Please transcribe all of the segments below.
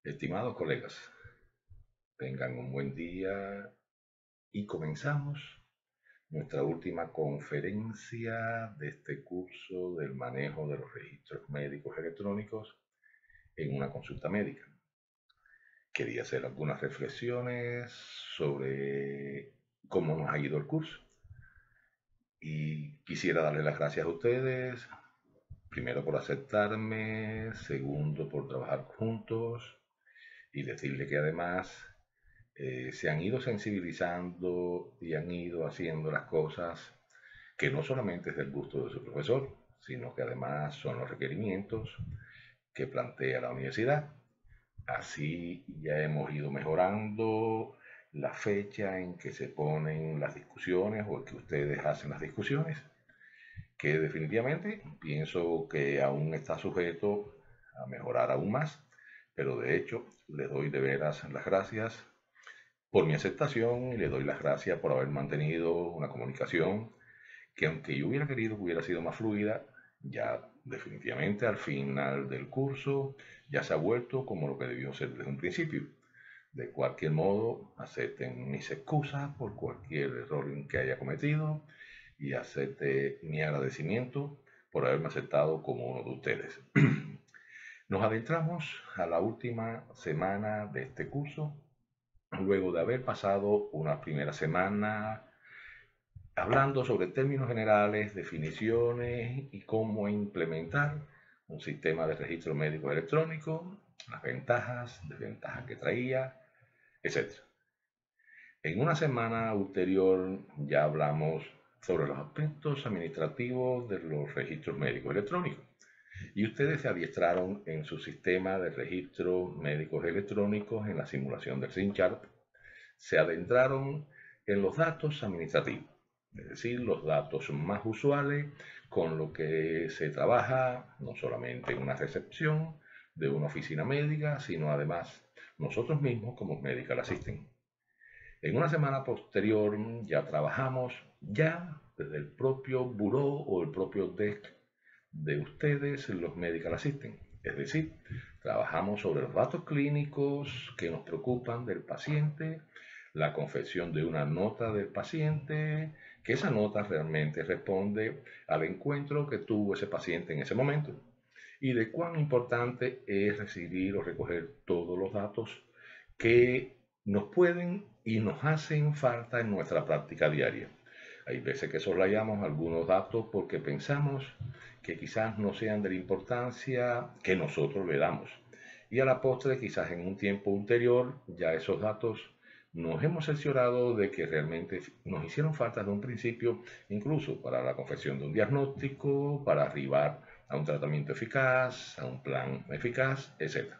Estimados colegas, tengan un buen día y comenzamos nuestra última conferencia de este curso del manejo de los registros médicos electrónicos en una consulta médica. Quería hacer algunas reflexiones sobre cómo nos ha ido el curso y quisiera darle las gracias a ustedes, primero por aceptarme, segundo por trabajar juntos y decirle que además se han ido sensibilizando y han ido haciendo las cosas que no solamente es del gusto de su profesor, sino que además son los requerimientos que plantea la universidad. Así ya hemos ido mejorando la fecha en que se ponen las discusiones o en que ustedes hacen las discusiones, que definitivamente pienso que aún está sujeto a mejorar aún más, pero de hecho les doy de veras las gracias por mi aceptación y le doy las gracias por haber mantenido una comunicación que, aunque yo hubiera querido que hubiera sido más fluida, ya definitivamente al final del curso ya se ha vuelto como lo que debió ser desde un principio. De cualquier modo, acepten mis excusas por cualquier error que haya cometido y acepten mi agradecimiento por haberme aceptado como uno de ustedes. Nos adentramos a la última semana de este curso, luego de haber pasado una primera semana hablando sobre términos generales, definiciones y cómo implementar un sistema de registro médico electrónico, las ventajas, desventajas que traía, etc. En una semana ulterior ya hablamos sobre los aspectos administrativos de los registros médicos electrónicos y ustedes se adiestraron en su sistema de registros médicos electrónicos en la simulación del SynChart, se adentraron en los datos administrativos, es decir, los datos más usuales con lo que se trabaja no solamente en una recepción de una oficina médica, sino además nosotros mismos como Medical Assistant. En una semana posterior ya trabajamos ya desde el propio buró o el propio desk de ustedes, los Medical Assistant. Es decir, trabajamos sobre los datos clínicos que nos preocupan del paciente, la confección de una nota del paciente, que esa nota realmente responde al encuentro que tuvo ese paciente en ese momento y de cuán importante es recibir o recoger todos los datos que nos pueden y nos hacen falta en nuestra práctica diaria. Hay veces que soslayamos algunos datos porque pensamos que quizás no sean de la importancia que nosotros le damos. Y a la postre, quizás en un tiempo ulterior, ya esos datos nos hemos cerciorado de que realmente nos hicieron falta de un principio, incluso para la confección de un diagnóstico, para arribar a un tratamiento eficaz, a un plan eficaz, etc.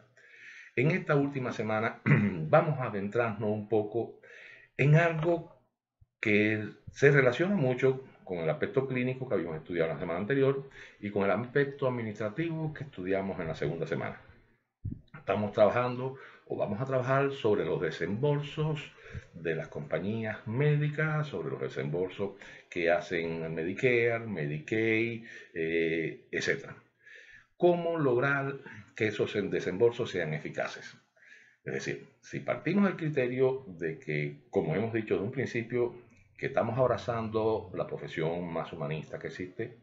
En esta última semana vamos a adentrarnos un poco en algo que se relaciona mucho con el aspecto clínico que habíamos estudiado la semana anterior y con el aspecto administrativo que estudiamos en la segunda semana. Estamos trabajando o vamos a trabajar sobre los desembolsos de las compañías médicas, sobre los desembolsos que hacen Medicare, Medicaid, etc. ¿Cómo lograr que esos desembolsos sean eficaces? Es decir, si partimos del criterio de que, como hemos dicho de un principio, que estamos abrazando la profesión más humanista que existe,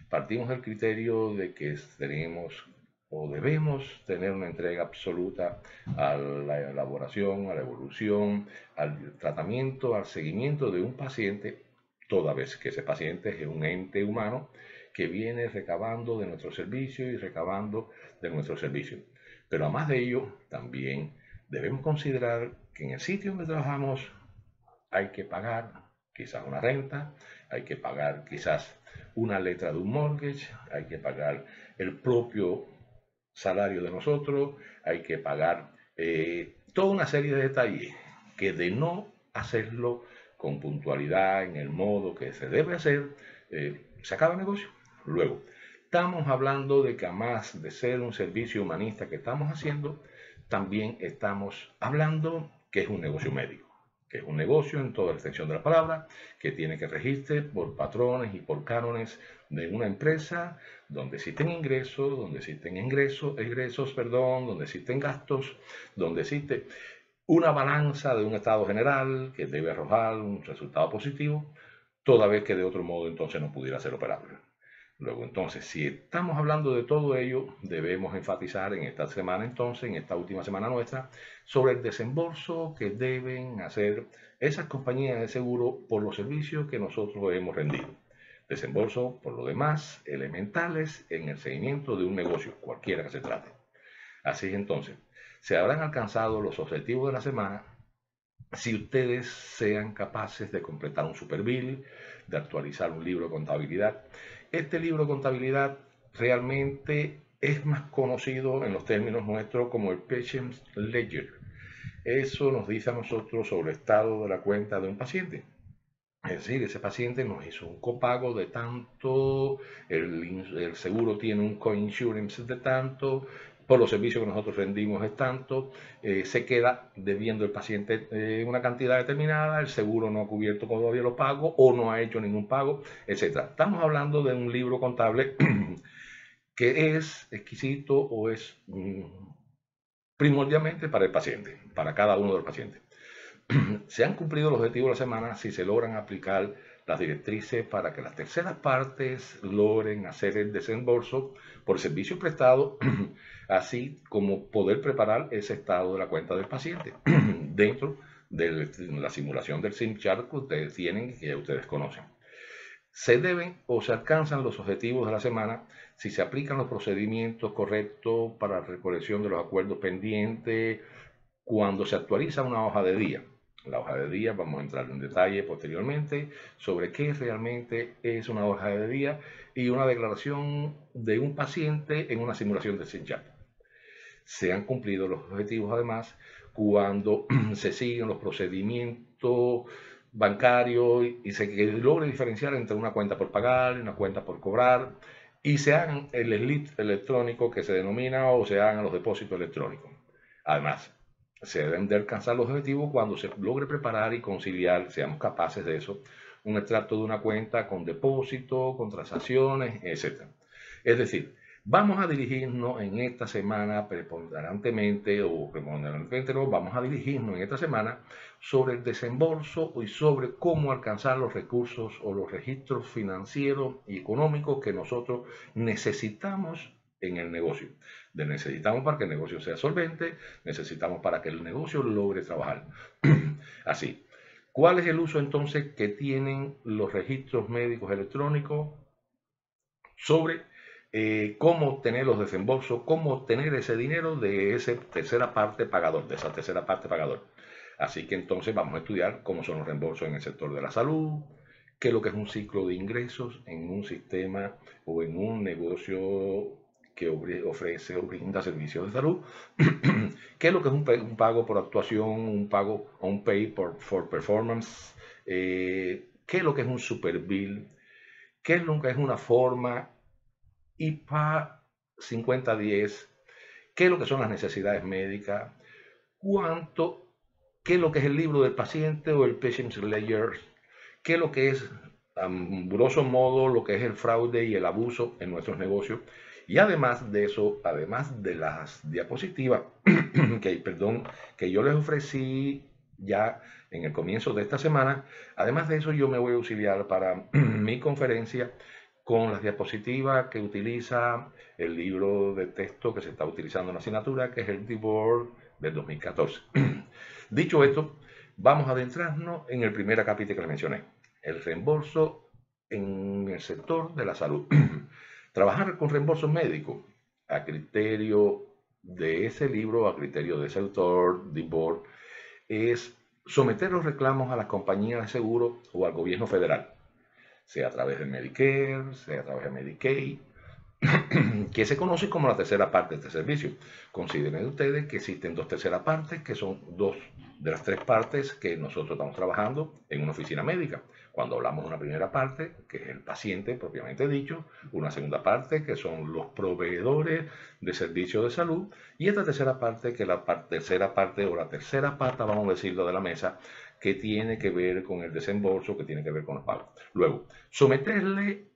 partimos del criterio de que tenemos o debemos tener una entrega absoluta a la elaboración, a la evolución, al tratamiento, al seguimiento de un paciente, toda vez que ese paciente es un ente humano que viene recabando de nuestro servicio y recabando de nuestro servicio. Pero además de ello, también debemos considerar que en el sitio donde trabajamos hay que pagar quizás una renta, hay que pagar quizás una letra de un mortgage, hay que pagar el propio salario de nosotros, hay que pagar toda una serie de detalles que de no hacerlo con puntualidad en el modo que se debe hacer, se acaba el negocio. Luego, estamos hablando de que además de ser un servicio humanista que estamos haciendo, también estamos hablando que es un negocio médico. que es un negocio en toda la extensión de la palabra, que tiene que regirse por patrones y por cánones de una empresa donde existen ingresos, donde existen gastos, donde existe una balanza de un estado general que debe arrojar un resultado positivo, toda vez que de otro modo entonces no pudiera ser operable. Luego, entonces, si estamos hablando de todo ello, debemos enfatizar en esta semana, entonces, en esta última semana nuestra, sobre el desembolso que deben hacer esas compañías de seguro por los servicios que nosotros hemos rendido. Desembolso, por lo demás, elementales en el seguimiento de un negocio, cualquiera que se trate. Así es, entonces, se habrán alcanzado los objetivos de la semana si ustedes sean capaces de completar un superbill, de actualizar un libro de contabilidad. Este libro de contabilidad realmente es más conocido en los términos nuestros como el Patient Ledger. Eso nos dice a nosotros sobre el estado de la cuenta de un paciente. Es decir, ese paciente nos hizo un copago de tanto, el seguro tiene un coinsurance de tanto, por los servicios que nosotros rendimos es tanto, se queda debiendo el paciente una cantidad determinada, el seguro no ha cubierto todavía los pagos o no ha hecho ningún pago, etc. Estamos hablando de un libro contable que es exquisito o es primordialmente para el paciente, para cada uno de los pacientes. Se han cumplido los objetivos de la semana si se logran aplicar las directrices para que las terceras partes logren hacer el desembolso por servicio prestado, así como poder preparar ese estado de la cuenta del paciente dentro de la simulación del SimChart que ustedes tienen y que ustedes conocen. Se deben o se alcanzan los objetivos de la semana si se aplican los procedimientos correctos para la recolección de los acuerdos pendientes cuando se actualiza una hoja de día. La hoja de día, vamos a entrar en detalle posteriormente sobre qué realmente es una hoja de día y una declaración de un paciente en una simulación de SimChart. Se han cumplido los objetivos además cuando se siguen los procedimientos bancarios y se logra diferenciar entre una cuenta por pagar y una cuenta por cobrar y se hagan el slip electrónico que se denomina o se hagan los depósitos electrónicos. Además, se deben de alcanzar los objetivos cuando se logre preparar y conciliar, seamos capaces de eso, un extracto de una cuenta con depósito, con transacciones, etc. Es decir, vamos a dirigirnos en esta semana preponderantemente vamos a dirigirnos en esta semana sobre el desembolso y sobre cómo alcanzar los recursos o los registros financieros y económicos que nosotros necesitamos en el negocio. Necesitamos para que el negocio sea solvente, necesitamos para que el negocio logre trabajar. Así, ¿cuál es el uso entonces que tienen los registros médicos electrónicos sobre cómo obtener los desembolsos, cómo obtener ese dinero de esa tercera parte pagador, Así que entonces vamos a estudiar cómo son los reembolsos en el sector de la salud, qué es lo que es un ciclo de ingresos en un sistema o en un negocio que ofrece o brinda servicios de salud, qué es lo que es un pago por actuación, un pago o un pay for performance, qué es lo que es un superbill, qué es lo que es una forma IPA 5010, qué es lo que son las necesidades médicas, qué es lo que es el libro del paciente o el Patient Ledger, qué es lo que es, grosso modo, lo que es el fraude y el abuso en nuestros negocios. Y además de eso, además de las diapositivas que yo les ofrecí ya en el comienzo de esta semana, además de eso yo me voy a auxiliar para mi conferencia con las diapositivas que utiliza el libro de texto que se está utilizando en la asignatura, que es el D-Board del 2014. Dicho esto, vamos a adentrarnos en el primer capítulo que les mencioné, el reembolso en el sector de la salud. Trabajar con reembolsos médicos a criterio de ese libro, a criterio de ese autor, D-Board, es someter los reclamos a las compañías de seguro o al gobierno federal, sea a través de Medicare, sea a través de Medicaid, que se conoce como la tercera parte de este servicio. Consideren ustedes que existen dos terceras partes, que son dos de las tres partes que nosotros estamos trabajando en una oficina médica. Cuando hablamos de una primera parte, que es el paciente propiamente dicho, una segunda parte, que son los proveedores de servicios de salud, y esta tercera parte, que es la tercera parte o la tercera pata, vamos a decirlo, de la mesa, que tiene que ver con el desembolso, que tiene que ver con los pagos. Luego, someterle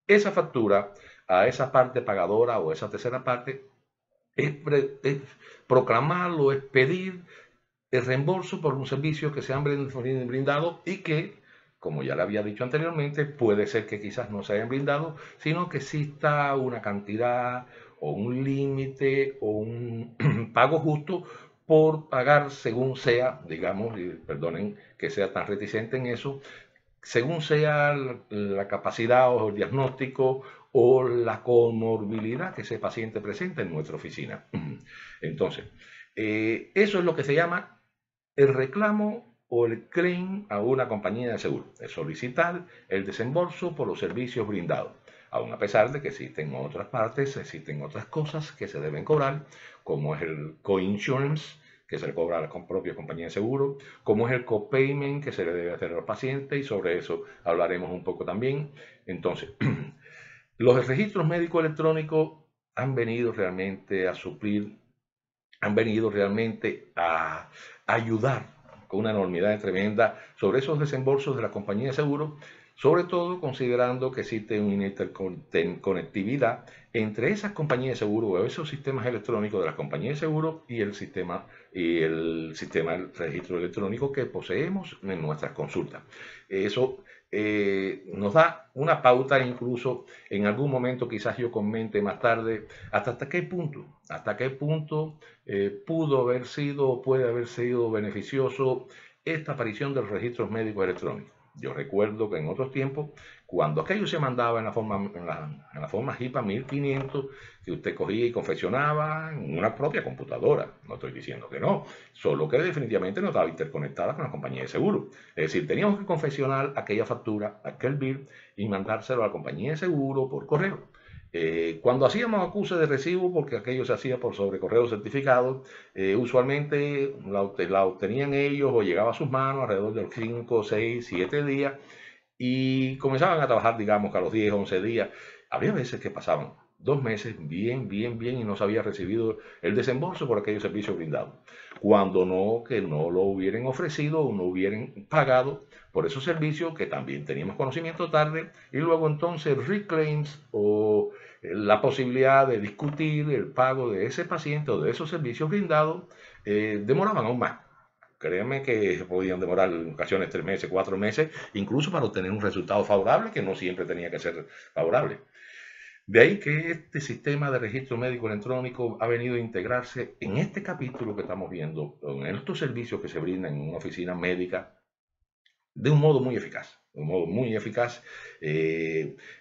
esa factura a esa parte pagadora o esa tercera parte es proclamarlo, es pedir el reembolso por un servicio que se han brindado y que, como ya le había dicho anteriormente, puede ser que quizás no se hayan brindado, sino que exista una cantidad o un límite o un pago justo por pagar según sea, digamos, y perdonen que sea tan reticente en eso, según sea la capacidad o el diagnóstico o la comorbilidad que ese paciente presenta en nuestra oficina. Entonces, eso es lo que se llama el reclamo o el claim a una compañía de seguro. Es solicitar el desembolso por los servicios brindados. Aun a pesar de que existen otras partes, existen otras cosas que se deben cobrar, como es el co-insurance, que se le cobra a la propia compañía de seguro, como es el copayment que se le debe hacer a los pacientes, y sobre eso hablaremos un poco también. Entonces, los registros médicos electrónicos han venido realmente a suplir, han venido realmente a ayudar con una enormidad tremenda sobre esos desembolsos de la compañía de seguro, sobre todo considerando que existe una interconectividad entre esas compañías de seguro o esos sistemas electrónicos de las compañías de seguro y el sistema del registro electrónico que poseemos en nuestras consultas. Eso nos da una pauta, incluso en algún momento quizás yo comente más tarde hasta qué punto pudo haber sido o puede haber sido beneficioso esta aparición de los registros médicos electrónicos. Yo recuerdo que en otros tiempos, cuando aquello se mandaba en la forma HIPAA 1500, que usted cogía y confeccionaba en una propia computadora, no estoy diciendo que no, solo que definitivamente no estaba interconectada con la compañía de seguro. Es decir, teníamos que confeccionar aquella factura, aquel bill, y mandárselo a la compañía de seguro por correo. Cuando hacíamos acuse de recibo, porque aquello se hacía por sobre correo certificado, usualmente la obtenían ellos o llegaba a sus manos alrededor de los 5, 6, 7 días y comenzaban a trabajar, digamos, que a los 10, 11 días. Había veces que pasaban 2 meses bien y no se había recibido el desembolso por aquellos servicios brindados. Cuando no, que no lo hubieran ofrecido o no hubieran pagado por esos servicios que también teníamos conocimiento tarde, y luego entonces reclaims o la posibilidad de discutir el pago de ese paciente o de esos servicios brindados demoraban aún más. Créanme que podían demorar en ocasiones 3 meses, 4 meses, incluso para obtener un resultado favorable que no siempre tenía que ser favorable. De ahí que este sistema de registro médico electrónico ha venido a integrarse en este capítulo que estamos viendo, en estos servicios que se brindan en una oficina médica, de un modo muy eficaz.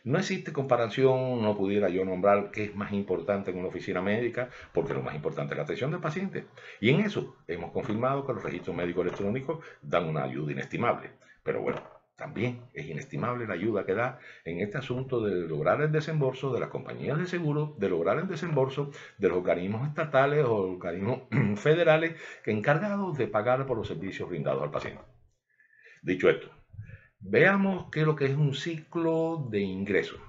No existe comparación, no pudiera yo nombrar qué es más importante en una oficina médica, porque lo más importante es la atención del paciente. Y en eso hemos confirmado que los registros médicos electrónicos dan una ayuda inestimable. Pero bueno, también es inestimable la ayuda que da en este asunto de lograr el desembolso de las compañías de seguro, de lograr el desembolso de los organismos estatales o organismos federales que encargados de pagar por los servicios brindados al paciente. Dicho esto, veamos qué es lo que es un ciclo de ingresos.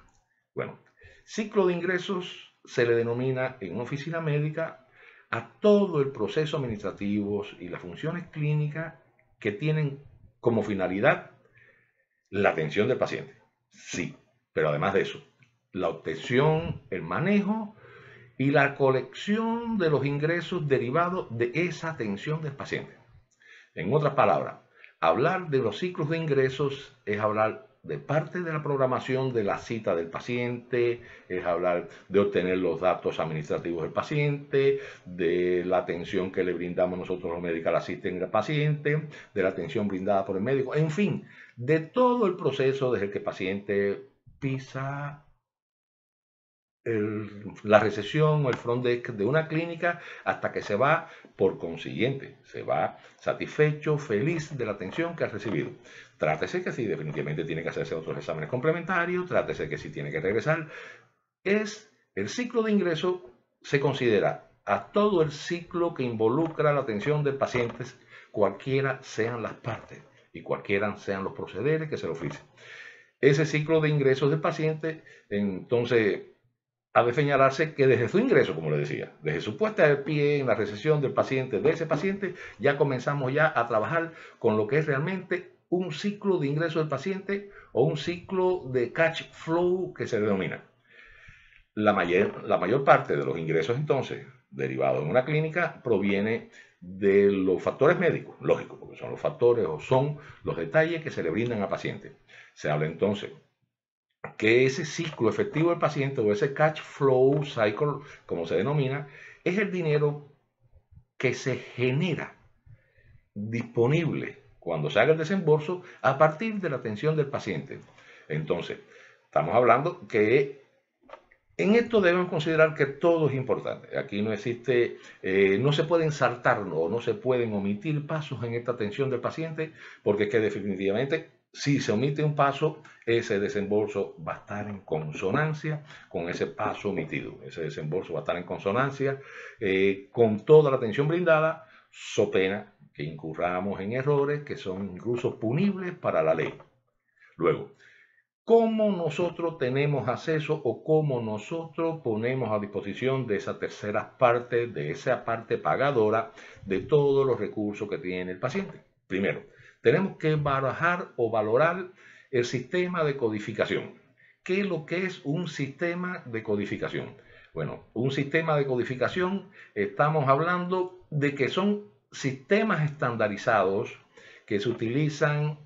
Bueno, ciclo de ingresos se le denomina en una oficina médica a todo el proceso administrativo y las funciones clínicas que tienen como finalidad la atención del paciente. Sí, pero además de eso, la obtención, el manejo y la colección de los ingresos derivados de esa atención del paciente. En otras palabras, hablar de los ciclos de ingresos es hablar de parte de la programación de la cita del paciente, es hablar de obtener los datos administrativos del paciente, de la atención que le brindamos nosotros los medical assistants al paciente, de la atención brindada por el médico, en fin, de todo el proceso desde que el paciente pisa la recepción o el front desk de una clínica hasta que se va, por consiguiente, se va satisfecho, feliz de la atención que ha recibido. Trátese que si definitivamente tiene que hacerse otros exámenes complementarios, trátese que si tiene que regresar. Es el ciclo de ingreso, se considera a todo el ciclo que involucra la atención del paciente, cualquiera sean las partes y cualquiera sean los procederes que se le ofrecen. Ese ciclo de ingresos del paciente, entonces, ha de señalarse que desde su ingreso, como le decía, desde su puesta de pie en la recepción del paciente, de ese paciente, ya comenzamos ya a trabajar con lo que es realmente un ciclo de ingreso del paciente o un ciclo de cash flow que se denomina. La mayor parte de los ingresos entonces derivados en una clínica proviene de los factores médicos, lógico, porque son los factores o son los detalles que se le brindan al paciente. Se habla entonces que ese ciclo efectivo del paciente o ese cash flow cycle, como se denomina, es el dinero que se genera disponible cuando se haga el desembolso a partir de la atención del paciente. Entonces, estamos hablando que en esto debemos considerar que todo es importante. Aquí no existe, no se pueden saltar o no se pueden omitir pasos en esta atención del paciente, porque es que definitivamente si se omite un paso, ese desembolso va a estar en consonancia con ese paso omitido. Ese desembolso va a estar en consonancia con toda la atención brindada, so pena que incurramos en errores que son incluso punibles para la ley. Luego, ¿cómo nosotros tenemos acceso o cómo nosotros ponemos a disposición de esa tercera parte, de esa parte pagadora de todos los recursos que tiene el paciente? Primero, tenemos que barajar o valorar el sistema de codificación. ¿Qué es lo que es un sistema de codificación? Bueno, un sistema de codificación, estamos hablando de que son sistemas estandarizados que se utilizan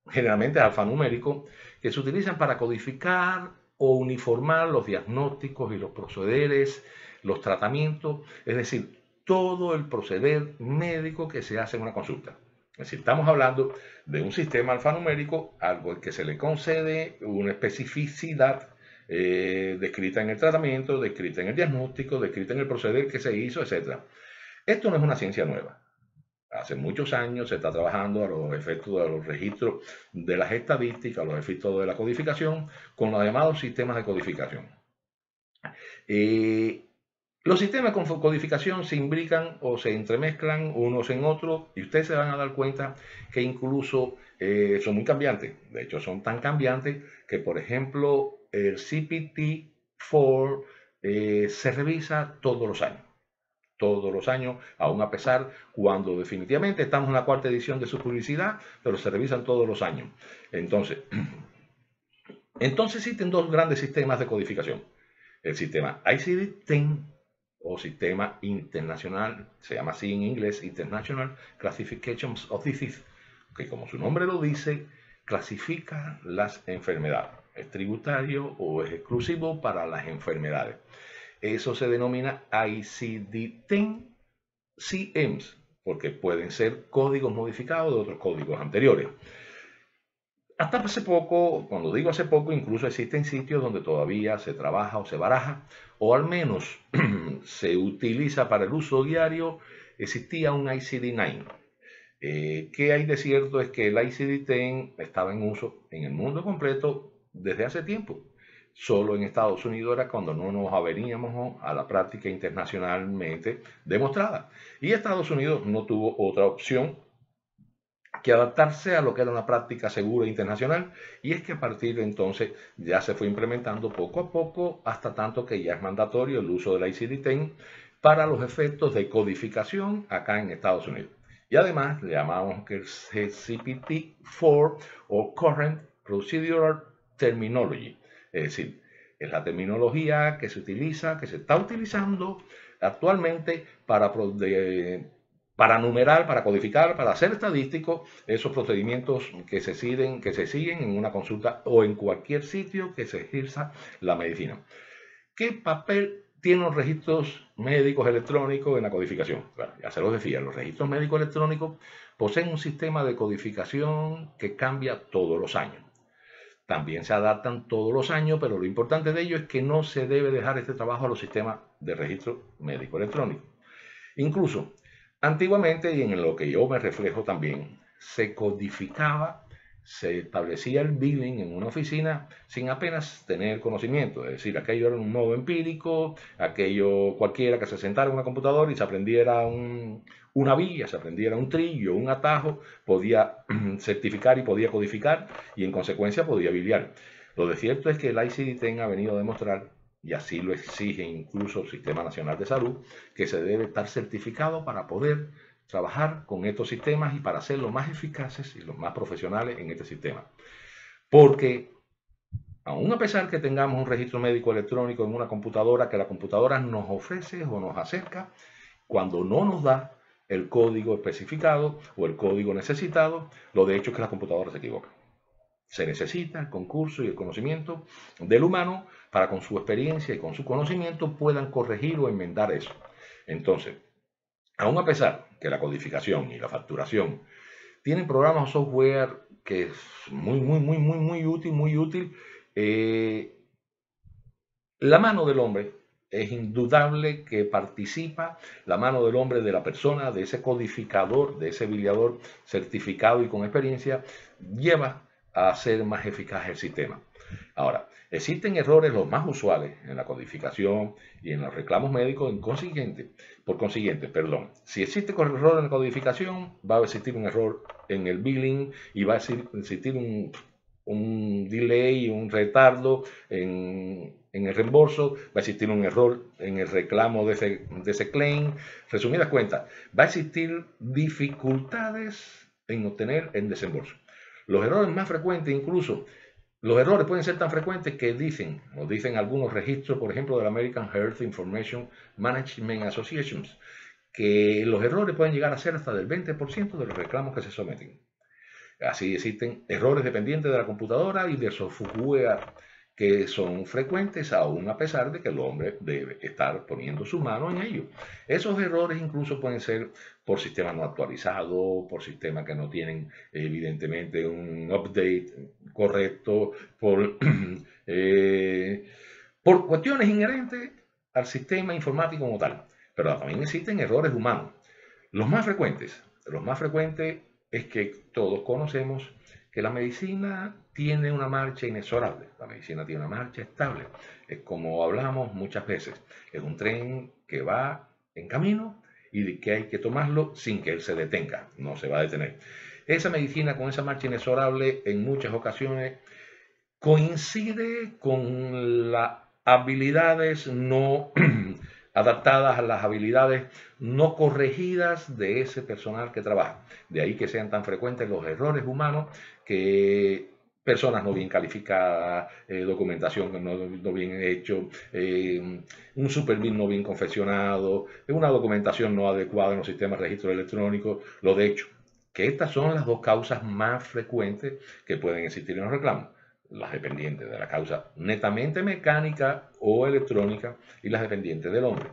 generalmente alfanumérico, que se utilizan para codificar o uniformar los diagnósticos y los procederes, los tratamientos, es decir, todo el proceder médico que se hace en una consulta. Es decir, estamos hablando de un sistema alfanumérico, algo al que se le concede una especificidad descrita en el tratamiento, descrita en el diagnóstico, descrita en el proceder que se hizo, etc. Esto no es una ciencia nueva. Hace muchos años se está trabajando a los efectos de los registros de las estadísticas, a los efectos de la codificación, con los llamados sistemas de codificación. Los sistemas de codificación se imbrican o se entremezclan unos en otros y ustedes se van a dar cuenta que incluso son muy cambiantes. De hecho, son tan cambiantes que, por ejemplo, el CPT-4 se revisa todos los años. Todos los años, aún a pesar cuando definitivamente estamos en la cuarta edición de su publicidad, pero se revisan todos los años. Entonces existen dos grandes sistemas de codificación. El sistema ICD-10 o sistema internacional, se llama así en inglés, International Classification of Disease, que como su nombre lo dice, clasifica las enfermedades. Es tributario o es exclusivo para las enfermedades. Eso se denomina ICD-10-CMs, porque pueden ser códigos modificados de otros códigos anteriores. Hasta hace poco, cuando digo hace poco, incluso existen sitios donde todavía se trabaja o se baraja, o al menos se utiliza para el uso diario, existía un ICD-9. ¿Qué hay de cierto? Es que el ICD-10 estaba en uso en el mundo completo desde hace tiempo. Solo en Estados Unidos era cuando no nos aveníamos a la práctica internacionalmente demostrada. Y Estados Unidos no tuvo otra opción que adaptarse a lo que era una práctica segura internacional, y es que a partir de entonces ya se fue implementando poco a poco hasta tanto que ya es mandatorio el uso del ICD-10 para los efectos de codificación acá en Estados Unidos. Y además le llamamos que el CPT-4 o Current Procedural Terminology. Es decir, es la terminología que se utiliza, que se está utilizando actualmente para numerar, para codificar, para hacer estadísticos esos procedimientos que se siguen en una consulta o en cualquier sitio que se ejerza la medicina. ¿Qué papel tienen los registros médicos electrónicos en la codificación? Bueno, ya se los decía, los registros médicos electrónicos poseen un sistema de codificación que cambia todos los años. También se adaptan todos los años, pero lo importante de ello es que no se debe dejar este trabajo a los sistemas de registro médico electrónico. Incluso, antiguamente, y en lo que yo me reflejo también, se codificaba, se establecía el billing en una oficina sin apenas tener conocimiento. Es decir, aquello era un modo empírico, aquello cualquiera que se sentara en una computadora y se aprendiera una vía, se aprendiera un trillo, un atajo, podía certificar y podía codificar y en consecuencia podía biliar. Lo de cierto es que el ICD-10 ha venido a demostrar y así lo exige incluso el Sistema Nacional de Salud, que se debe estar certificado para poder trabajar con estos sistemas y para ser los más eficaces y los más profesionales en este sistema. Porque aún a pesar que tengamos un registro médico electrónico en una computadora, que la computadora nos ofrece o nos acerca, cuando no nos da el código especificado o el código necesitado, lo de hecho es que la computadora se equivoca. Se necesita el concurso y el conocimiento del humano para con su experiencia y con su conocimiento puedan corregir o enmendar eso. Entonces, aún a pesar que la codificación y la facturación tienen programas o software que es muy útil, la mano del hombre es indudable que participa, la mano del hombre, de la persona, de ese codificador, de ese bibliador certificado y con experiencia, lleva a hacer más eficaz el sistema. Ahora, existen errores los más usuales en la codificación y en los reclamos médicos, por consiguiente, si existe un error en la codificación, va a existir un error en el billing y va a existir un delay, un retardo en el reembolso, va a existir un error en el reclamo de ese claim. Resumidas cuentas, va a existir dificultades en obtener el desembolso. Los errores más frecuentes, incluso, los errores pueden ser tan frecuentes que dicen algunos registros, por ejemplo, de la American Health Information Management Association, que los errores pueden llegar a ser hasta del 20% de los reclamos que se someten. Así existen errores dependientes de la computadora y del software que son frecuentes aún a pesar de que el hombre debe estar poniendo su mano en ello. Esos errores incluso pueden ser por sistemas no actualizados, por sistemas que no tienen evidentemente un update correcto, por cuestiones inherentes al sistema informático como tal. Pero también existen errores humanos. Los más frecuentes es que todos conocemos que la medicina tiene una marcha inexorable, la medicina tiene una marcha estable. Es como hablamos muchas veces, es un tren que va en camino y que hay que tomarlo sin que él se detenga, no se va a detener. Esa medicina con esa marcha inexorable en muchas ocasiones coincide con las habilidades no adaptadas a las habilidades no corregidas de ese personal que trabaja. De ahí que sean tan frecuentes los errores humanos, que personas no bien calificadas, documentación no bien hecho, un superbill no bien confeccionado, una documentación no adecuada en los sistemas de registro electrónico, lo de hecho. Que estas son las dos causas más frecuentes que pueden existir en los reclamos. Las dependientes de la causa netamente mecánica o electrónica y las dependientes del hombre.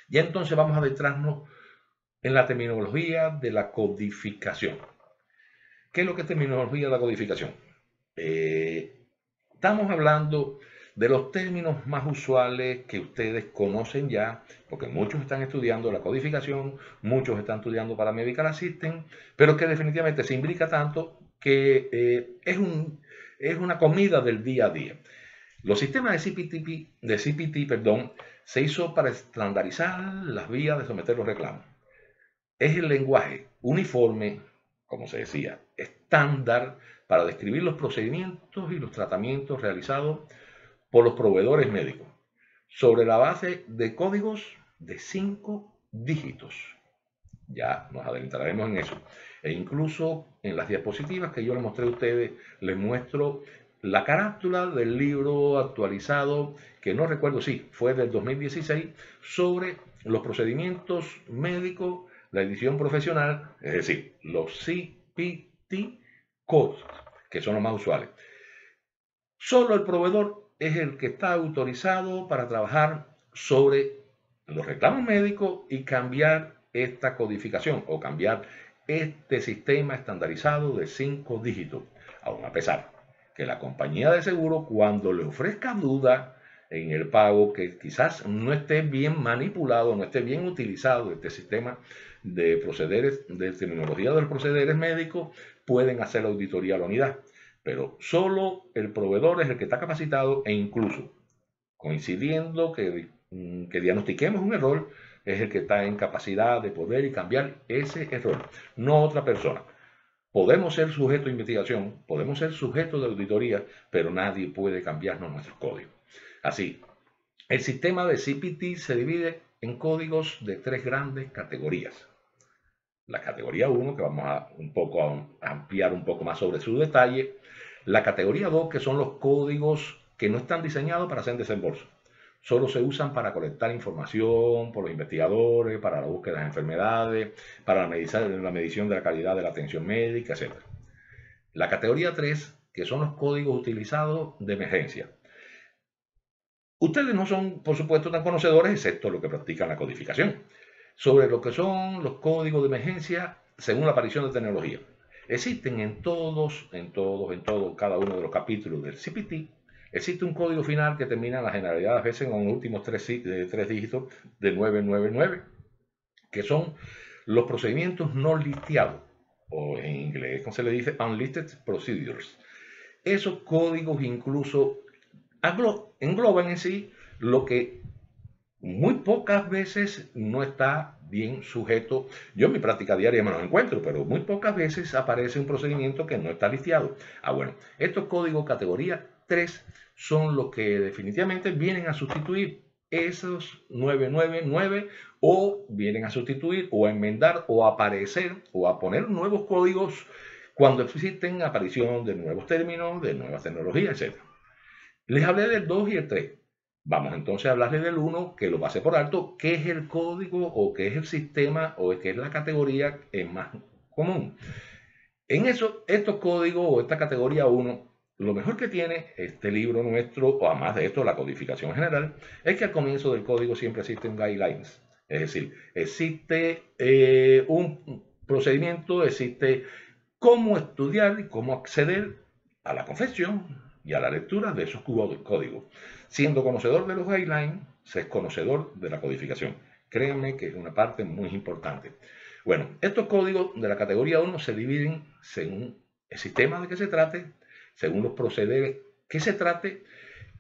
Y entonces vamos a adentrarnos en la terminología de la codificación. ¿Qué es lo que es terminología de la codificación? Estamos hablando de los términos más usuales que ustedes conocen ya, porque muchos están estudiando la codificación, muchos están estudiando para Medical Assistant, pero que definitivamente se imbrica tanto que es una comida del día a día. Los sistemas de CPT, se hizo para estandarizar las vías de someter los reclamos. Es el lenguaje uniforme, como se decía, estándar para describir los procedimientos y los tratamientos realizados por los proveedores médicos, sobre la base de códigos de 5 dígitos. Ya nos adentraremos en eso. E incluso en las diapositivas que yo les mostré a ustedes, les muestro la carátula del libro actualizado, que no recuerdo si fue del 2016, sobre los procedimientos médicos, la edición profesional, es decir, los CPT codes, que son los más usuales. Solo el proveedor es el que está autorizado para trabajar sobre los reclamos médicos y cambiar esta codificación o cambiar este sistema estandarizado de 5 dígitos, aun a pesar que la compañía de seguro, cuando le ofrezca duda en el pago, que quizás no esté bien manipulado, no esté bien utilizado este sistema de procederes, de terminología de los procederes médicos, pueden hacer la auditoría a la unidad. Pero solo el proveedor es el que está capacitado, e incluso coincidiendo que diagnostiquemos un error, es el que está en capacidad de poder y cambiar ese error, no otra persona. Podemos ser sujetos de investigación, podemos ser sujetos de auditoría, pero nadie puede cambiarnos nuestros códigos. Así El sistema de CPT se divide en códigos de tres grandes categorías. La categoría 1, que vamos a ampliar un poco más sobre su detalle. La categoría 2, que son los códigos que no están diseñados para hacer desembolso. Solo se usan para colectar información por los investigadores, para la búsqueda de enfermedades, para la medición de la calidad de la atención médica, etc. La categoría 3, que son los códigos utilizados de emergencia. Ustedes no son, por supuesto, tan conocedores, excepto los que practican la codificación, sobre lo que son los códigos de emergencia según la aparición de tecnología. Existen en cada uno de los capítulos del CPT, existe un código final que termina en la generalidad, a veces con los últimos tres dígitos de 999, que son los procedimientos no listeados, o en inglés, como se le dice, unlisted procedures. Esos códigos incluso engloban en sí lo que muy pocas veces no está bien sujeto. Yo en mi práctica diaria me los encuentro, pero muy pocas veces aparece un procedimiento que no está listeado. Bueno, estos códigos categoría 3 son los que definitivamente vienen a sustituir esos 999 o vienen a sustituir o a enmendar o a aparecer o a poner nuevos códigos cuando existen aparición de nuevos términos, de nuevas tecnologías, etc. Les hablé del 2 y el 3. Vamos entonces a hablarles del 1, que lo pasé por alto, qué es el código o qué es el sistema o qué es la categoría más común. En estos códigos o esta categoría 1, lo mejor que tiene este libro nuestro, o además de esto, la codificación general, es que al comienzo del código siempre existen guidelines. Es decir, existe un procedimiento, existe cómo estudiar y cómo acceder a la confesión y a la lectura de esos códigos. Siendo conocedor de los guidelines, se es conocedor de la codificación. Créanme que es una parte muy importante. Bueno, estos códigos de la categoría 1 se dividen según el sistema de que se trate, según los procederes que se trate,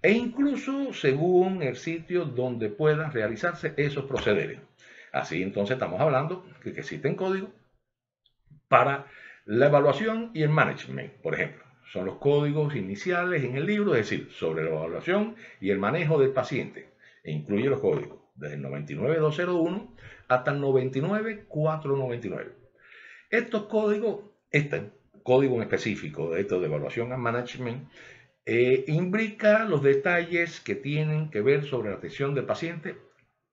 e incluso según el sitio donde puedan realizarse esos procederes. Así entonces estamos hablando de que existen códigos para la evaluación y el management, por ejemplo. Son los códigos iniciales en el libro, es decir, sobre la evaluación y el manejo del paciente. E incluye los códigos desde el 99201 hasta el 99499. Estos códigos, este código en específico de esto de evaluación y management, imbrica los detalles que tienen que ver sobre la atención del paciente,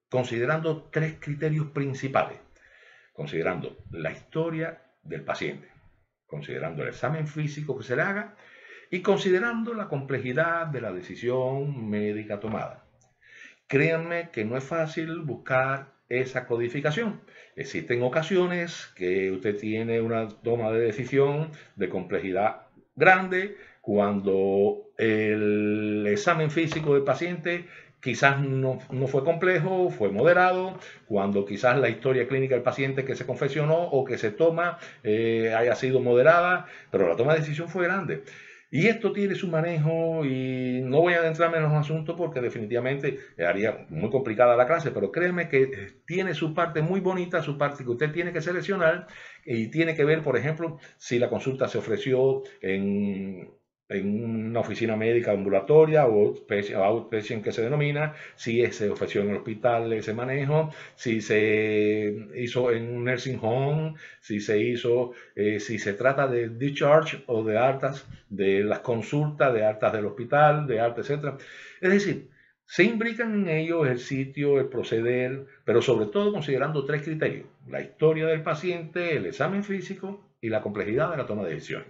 considerando tres criterios principales. Considerando la historia del paciente, considerando el examen físico que se le haga y considerando la complejidad de la decisión médica tomada. Créanme que no es fácil buscar esa codificación. Existen ocasiones que usted tiene una toma de decisión de complejidad grande cuando el examen físico del paciente quizás no fue complejo, fue moderado, cuando quizás la historia clínica del paciente que se confesionó o que se toma haya sido moderada, pero la toma de decisión fue grande. Y esto tiene su manejo y no voy a adentrarme en los asuntos porque definitivamente haría muy complicada la clase, pero créeme que tiene su parte muy bonita, su parte que usted tiene que seleccionar y tiene que ver, por ejemplo, si la consulta se ofreció en una oficina médica ambulatoria o outpatient que se denomina, si se ofreció en el hospital ese manejo, si se hizo en un nursing home, si se trata de discharge o de altas, de las consultas, de altas del hospital, de altas, etc. Es decir, se imbrican en ello el sitio, el proceder, pero sobre todo considerando tres criterios: la historia del paciente, el examen físico y la complejidad de la toma de decisiones.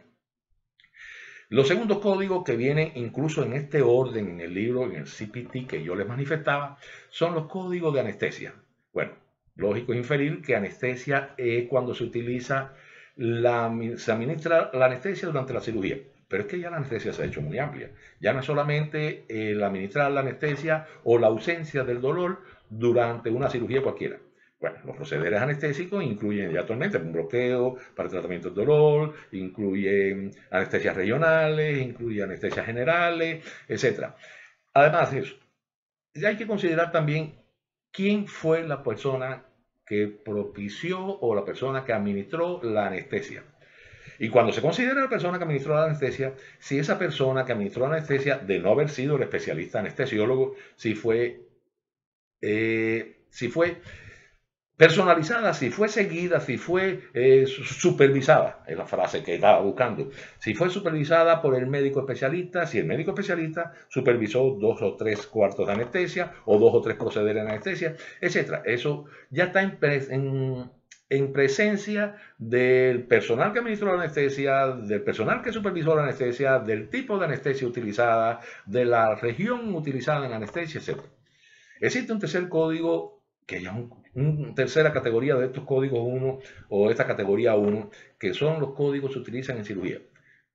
Los segundos códigos que vienen incluso en este orden en el libro, en el CPT que yo les manifestaba, son los códigos de anestesia. Bueno, lógico es inferir que anestesia es cuando se utiliza, se administra la anestesia durante la cirugía. Pero es que ya la anestesia se ha hecho muy amplia. Ya no es solamente el administrar la anestesia o la ausencia del dolor durante una cirugía cualquiera. Bueno, los procederes anestésicos incluyen ya actualmente un bloqueo para el tratamiento del dolor, incluyen anestesias regionales, incluyen anestesias generales, etc. Además de eso, ya hay que considerar también quién fue la persona que propició o la persona que administró la anestesia. Y cuando se considera la persona que administró la anestesia, si esa persona que administró la anestesia, de no haber sido el especialista anestesiólogo, si fue si fue personalizada, si fue seguida, si fue supervisada, es la frase que estaba buscando, si fue supervisada por el médico especialista, si el médico especialista supervisó 2 o 3 cuartos de anestesia o 2 o 3 procederes de anestesia, etc. Eso ya está en presencia del personal que administró la anestesia, del personal que supervisó la anestesia, del tipo de anestesia utilizada, de la región utilizada en la anestesia, etc. Existe un tercer código, que ya es una tercera categoría de estos códigos 1 o esta categoría 1, que son los códigos que se utilizan en cirugía.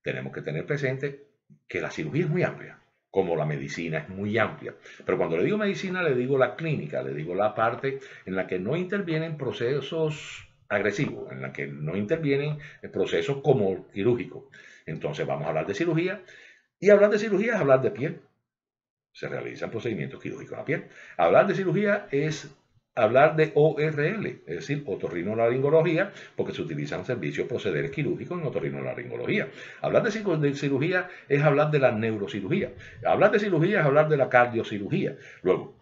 Tenemos que tener presente que la cirugía es muy amplia, como la medicina es muy amplia. Pero cuando le digo medicina, le digo la clínica, le digo la parte en la que no intervienen procesos agresivos, en la que no intervienen procesos como quirúrgico. Entonces vamos a hablar de cirugía, y hablar de cirugía es hablar de piel. Se realizan procedimientos quirúrgicos en la piel. Hablar de cirugía es hablar de ORL, es decir, otorrinolaringología, porque se utilizan servicios procederes quirúrgicos en otorrinolaringología. Hablar de cirugía es hablar de la neurocirugía. Hablar de cirugía es hablar de la cardiocirugía. Luego,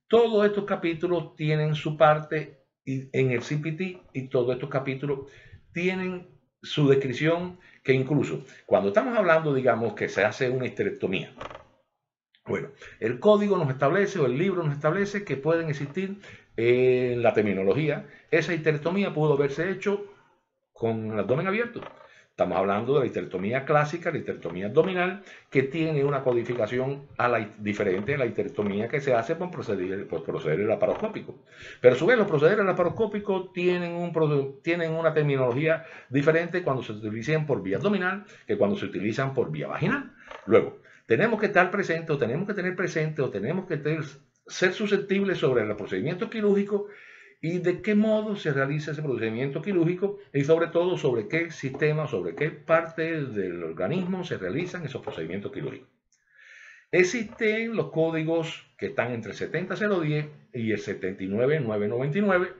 todos estos capítulos tienen su parte en el CPT y todos estos capítulos tienen su descripción, que incluso cuando estamos hablando, digamos, que se hace una histerectomía. Bueno, el código nos establece, o el libro nos establece, que pueden existir en la terminología. Esa histerectomía pudo haberse hecho con el abdomen abierto. Estamos hablando de la histerectomía clásica, la histerectomía abdominal, que tiene una codificación diferente a la histerectomía que se hace por proceder laparoscópico. Pero a su vez, los procederes laparoscópicos tienen una terminología diferente cuando se utilizan por vía abdominal que cuando se utilizan por vía vaginal. Luego, tenemos que estar presentes, o tenemos que tener presente, o tenemos que ser susceptibles sobre el procedimiento quirúrgico y de qué modo se realiza ese procedimiento quirúrgico, y sobre todo sobre qué sistema, sobre qué parte del organismo se realizan esos procedimientos quirúrgicos. Existen los códigos que están entre el 70010 y el 79999,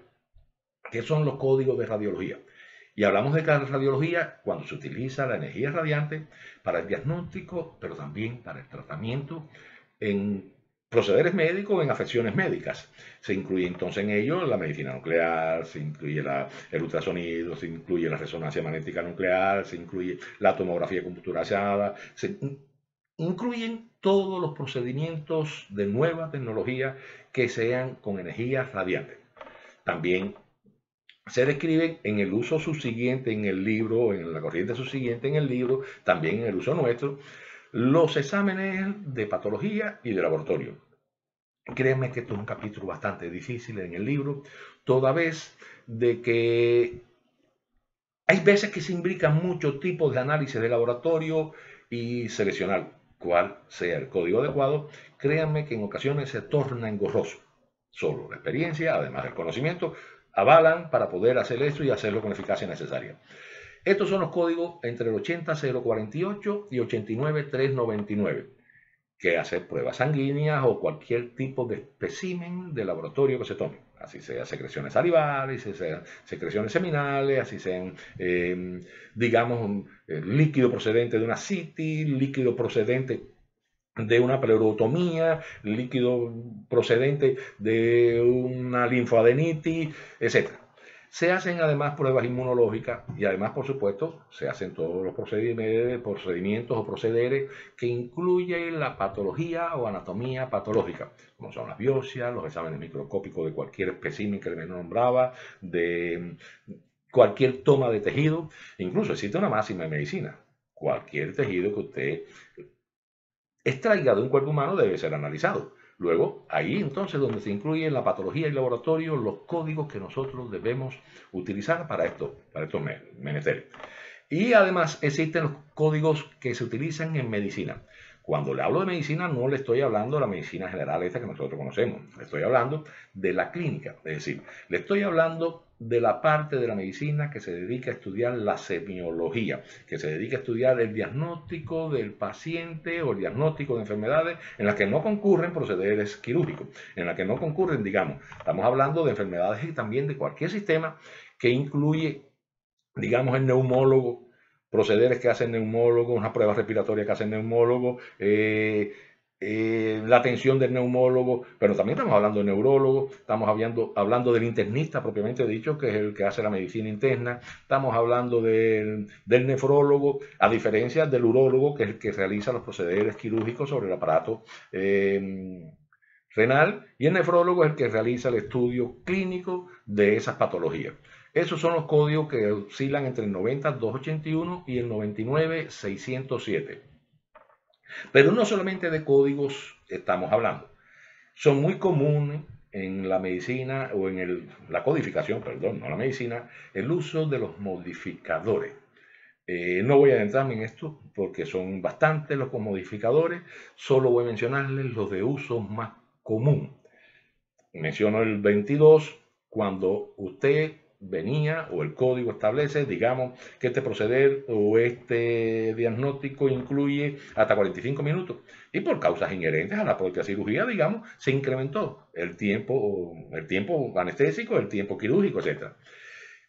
que son los códigos de radiología. Y hablamos de radiología cuando se utiliza la energía radiante para el diagnóstico, pero también para el tratamiento en procederes médicos, en afecciones médicas. Se incluye entonces en ello la medicina nuclear, se incluye el ultrasonido, se incluye la resonancia magnética nuclear, se incluye la tomografía computarizada, se incluyen todos los procedimientos de nueva tecnología que sean con energía radiante. También se describen en el uso subsiguiente en el libro, en la corriente subsiguiente en el libro, también en el uso nuestro, los exámenes de patología y de laboratorio. Créanme que esto es un capítulo bastante difícil en el libro, toda vez de que hay veces que se imbrican muchos tipos de análisis de laboratorio y seleccionar cuál sea el código adecuado. Créanme que en ocasiones se torna engorroso. Solo la experiencia, además del conocimiento, avalan para poder hacer esto y hacerlo con la eficacia necesaria. Estos son los códigos entre el 80048 y 89399, que hacer pruebas sanguíneas o cualquier tipo de espécimen de laboratorio que se tome, así sea secreciones salivales, así sean secreciones seminales, así sean, digamos, líquido procedente de una CT, líquido procedente de una pleurotomía, líquido procedente de una linfoadenitis, etc. Se hacen además pruebas inmunológicas y además, por supuesto, se hacen todos los procedimientos o procederes que incluyen la patología o anatomía patológica, como son las biopsias, los exámenes microscópicos de cualquier espécimen que le nombraba, de cualquier toma de tejido. Incluso existe una máxima en medicina: cualquier tejido que usted extraiga de un cuerpo humano debe ser analizado. Luego, ahí entonces donde se incluyen la patología y laboratorio, los códigos que nosotros debemos utilizar para estos menesteres. Y además existen los códigos que se utilizan en medicina. Cuando le hablo de medicina, no le estoy hablando de la medicina general esta que nosotros conocemos. Le estoy hablando de la clínica. Es decir, le estoy hablando de la parte de la medicina que se dedica a estudiar la semiología, que se dedica a estudiar el diagnóstico del paciente o el diagnóstico de enfermedades en las que no concurren procederes quirúrgicos, en las que no concurren, digamos, estamos hablando de enfermedades y también de cualquier sistema que incluye, digamos, el neumólogo, procederes que hacen neumólogos, unas pruebas respiratorias que hacen neumólogos, la atención del neumólogo, pero también estamos hablando del neurólogo, estamos hablando del internista propiamente dicho, que es el que hace la medicina interna, estamos hablando del nefrólogo, a diferencia del urólogo, que es el que realiza los procederes quirúrgicos sobre el aparato renal, y el nefrólogo es el que realiza el estudio clínico de esas patologías. Esos son los códigos que oscilan entre el 90.281 y el 99.607. Pero no solamente de códigos estamos hablando. Son muy comunes en la medicina o en la codificación, perdón, no la medicina, el uso de los modificadores. No voy a adentrarme en esto porque son bastantes los modificadores, solo voy a mencionarles los de uso más común. Menciono el 22, cuando usted venía o el código establece, digamos, que este proceder o este diagnóstico incluye hasta 45 minutos y por causas inherentes a la propia cirugía, digamos, se incrementó el tiempo anestésico, el tiempo quirúrgico, etc.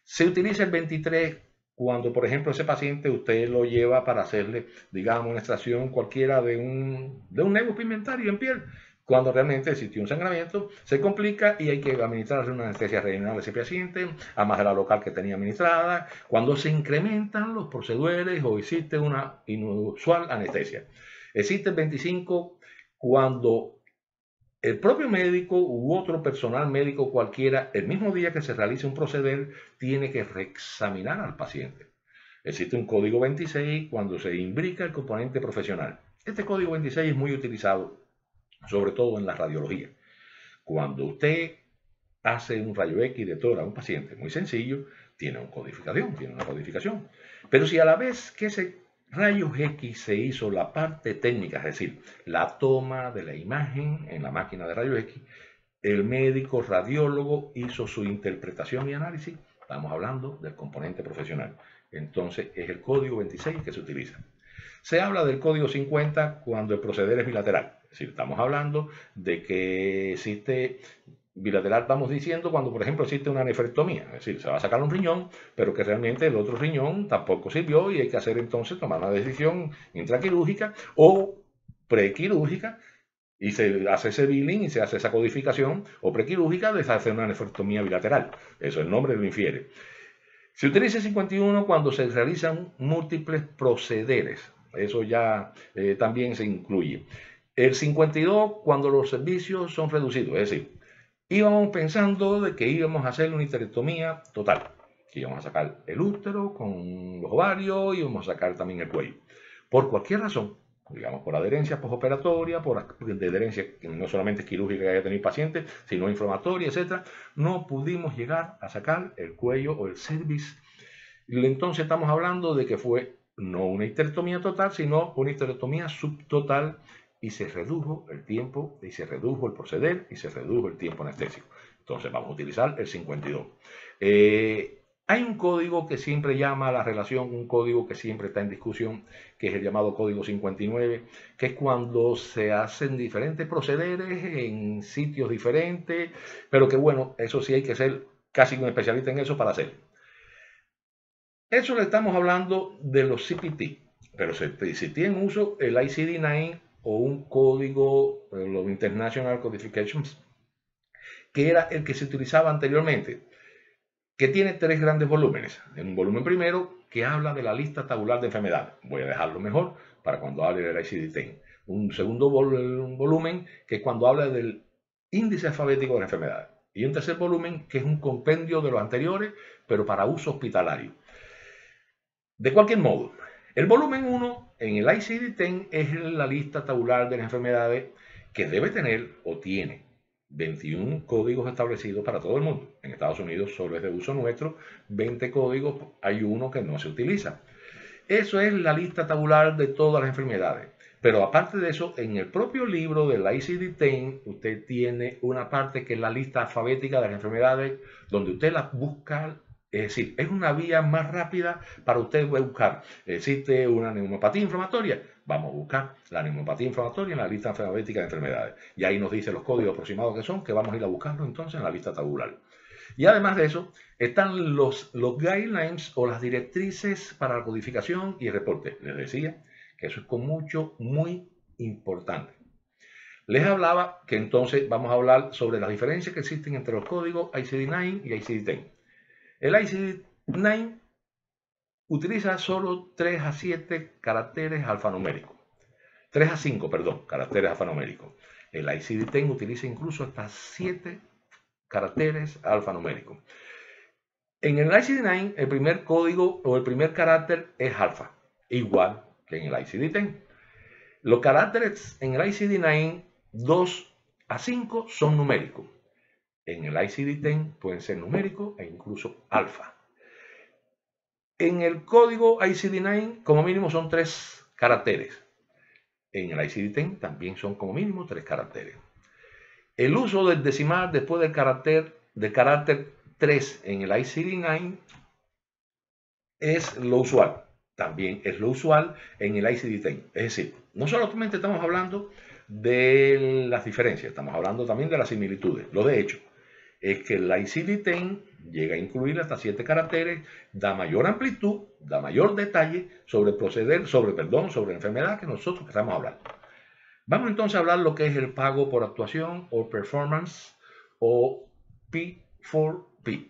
Se utiliza el 23 cuando, por ejemplo, ese paciente usted lo lleva para hacerle, digamos, una extracción cualquiera de un nevo pigmentario en piel, cuando realmente existe un sangramiento, se complica y hay que administrarle una anestesia regional a ese paciente, además de la local que tenía administrada, cuando se incrementan los procedures o existe una inusual anestesia. Existe el 25 cuando el propio médico u otro personal médico cualquiera, el mismo día que se realice un proceder, tiene que reexaminar al paciente. Existe un código 26 cuando se imbrica el componente profesional. Este código 26 es muy utilizado, sobre todo en la radiología. Cuando usted hace un rayo X de tórax a un paciente, muy sencillo, tiene una codificación. Pero si a la vez que ese rayos X se hizo la parte técnica, es decir, la toma de la imagen en la máquina de rayos X, el médico radiólogo hizo su interpretación y análisis, estamos hablando del componente profesional. Entonces es el código 26 que se utiliza. Se habla del código 50 cuando el proceder es bilateral. Es decir, estamos hablando de que existe bilateral, estamos diciendo cuando, por ejemplo, existe una nefrectomía. Es decir, se va a sacar un riñón, pero que realmente el otro riñón tampoco sirvió y hay que hacer entonces, tomar una decisión intraquirúrgica o prequirúrgica y se hace ese billing y se hace esa codificación o prequirúrgica de hacer una nefrectomía bilateral. Eso el nombre lo infiere. Se utiliza el 51 cuando se realizan múltiples procederes. Eso ya también se incluye. El 52 cuando los servicios son reducidos. Es decir, íbamos pensando de que íbamos a hacer una histerectomía total. Que íbamos a sacar el útero con los ovarios, íbamos a sacar también el cuello. Por cualquier razón, digamos por adherencia postoperatoria, por adherencia no solamente quirúrgica que haya tenido el paciente, sino inflamatoria, etc., no pudimos llegar a sacar el cuello o el cervix. Y entonces estamos hablando de que fue no una histerectomía total, sino una histerectomía subtotal y se redujo el tiempo y se redujo el proceder y se redujo el tiempo anestésico. Entonces vamos a utilizar el 52. Hay un código que siempre llama a la relación, un código que siempre está en discusión, que es el llamado código 59, que es cuando se hacen diferentes procederes en sitios diferentes, pero que bueno, eso sí hay que ser casi un especialista en eso para hacerlo. Eso le estamos hablando de los CPT, pero si tienen uso el ICD-9 o un código, los International Codifications, que era el que se utilizaba anteriormente, que tiene tres grandes volúmenes. En un volumen primero que habla de la lista tabular de enfermedades. Voy a dejarlo mejor para cuando hable del ICD-10. Un segundo volumen que es cuando habla del índice alfabético de las enfermedades. Y un tercer volumen que es un compendio de los anteriores, pero para uso hospitalario. De cualquier modo, el volumen 1 en el ICD-10 es la lista tabular de las enfermedades que debe tener o tiene 21 códigos establecidos para todo el mundo. En Estados Unidos solo es de uso nuestro, 20 códigos, hay uno que no se utiliza. Eso es la lista tabular de todas las enfermedades. Pero aparte de eso, en el propio libro del ICD-10, usted tiene una parte que es la lista alfabética de las enfermedades, donde usted las busca. Es decir, es una vía más rápida para usted buscar. ¿Existe una neumopatía inflamatoria? Vamos a buscar la neumopatía inflamatoria en la lista alfabética de enfermedades. Y ahí nos dice los códigos aproximados que son, que vamos a ir a buscarlo entonces en la lista tabular. Y además de eso, están los guidelines o las directrices para la codificación y el reporte. Les decía que eso es con mucho, muy importante. Les hablaba que entonces vamos a hablar sobre las diferencias que existen entre los códigos ICD-9 y ICD-10. El ICD-9 utiliza solo 3 a 7 caracteres alfanuméricos. 3 a 5, perdón, caracteres alfanuméricos. El ICD-10 utiliza incluso hasta 7 caracteres alfanuméricos. En el ICD-9, el primer código o el primer carácter es alfa, igual que en el ICD-10. Los caracteres en el ICD-9, 2 a 5, son numéricos. En el ICD-10 pueden ser numéricos e incluso alfa. En el código ICD-9, como mínimo, son 3 caracteres. En el ICD-10 también son como mínimo 3 caracteres. El uso del decimal después del carácter 3 en el ICD-9 es lo usual. También es lo usual en el ICD-10. Es decir, no solamente estamos hablando de las diferencias, estamos hablando también de las similitudes. Lo de hecho es que el ICD-10 llega a incluir hasta 7 caracteres, da mayor amplitud, da mayor detalle sobre la enfermedad que nosotros estamos hablando. Vamos entonces a hablar lo que es el pago por actuación o performance o P4P.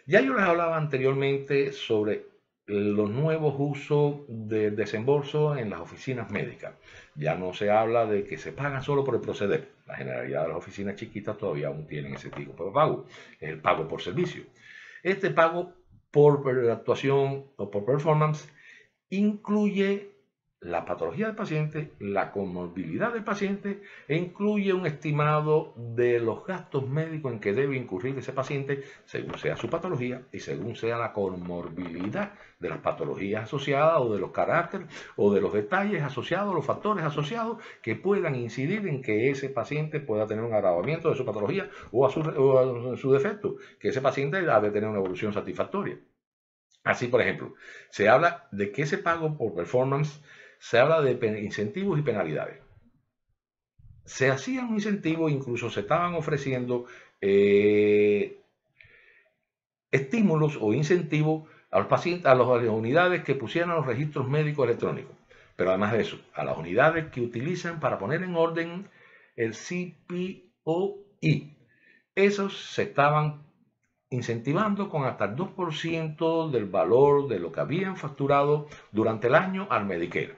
Ya yo les hablaba anteriormente sobre los nuevos usos del desembolso en las oficinas médicas. Ya no se habla de que se pagan solo por el proceder. La generalidad de las oficinas chiquitas todavía aún tienen ese tipo de pago. Es el pago por servicio. Este pago por actuación o por performance incluye la patología del paciente, la comorbilidad del paciente e incluye un estimado de los gastos médicos en que debe incurrir ese paciente según sea su patología y según sea la comorbilidad de las patologías asociadas o de los caracteres o de los detalles asociados, los factores asociados que puedan incidir en que ese paciente pueda tener un agravamiento de su patología o a su defecto, que ese paciente debe tener una evolución satisfactoria. Así, por ejemplo, se habla de que ese pago por performance se habla de incentivos y penalidades. Se hacían incentivos, incluso se estaban ofreciendo estímulos o incentivos a los pacientes, a las unidades que pusieran los registros médicos electrónicos. Pero además de eso, a las unidades que utilizan para poner en orden el CPOI. Esos se estaban incentivando con hasta el 2% del valor de lo que habían facturado durante el año al Medicare.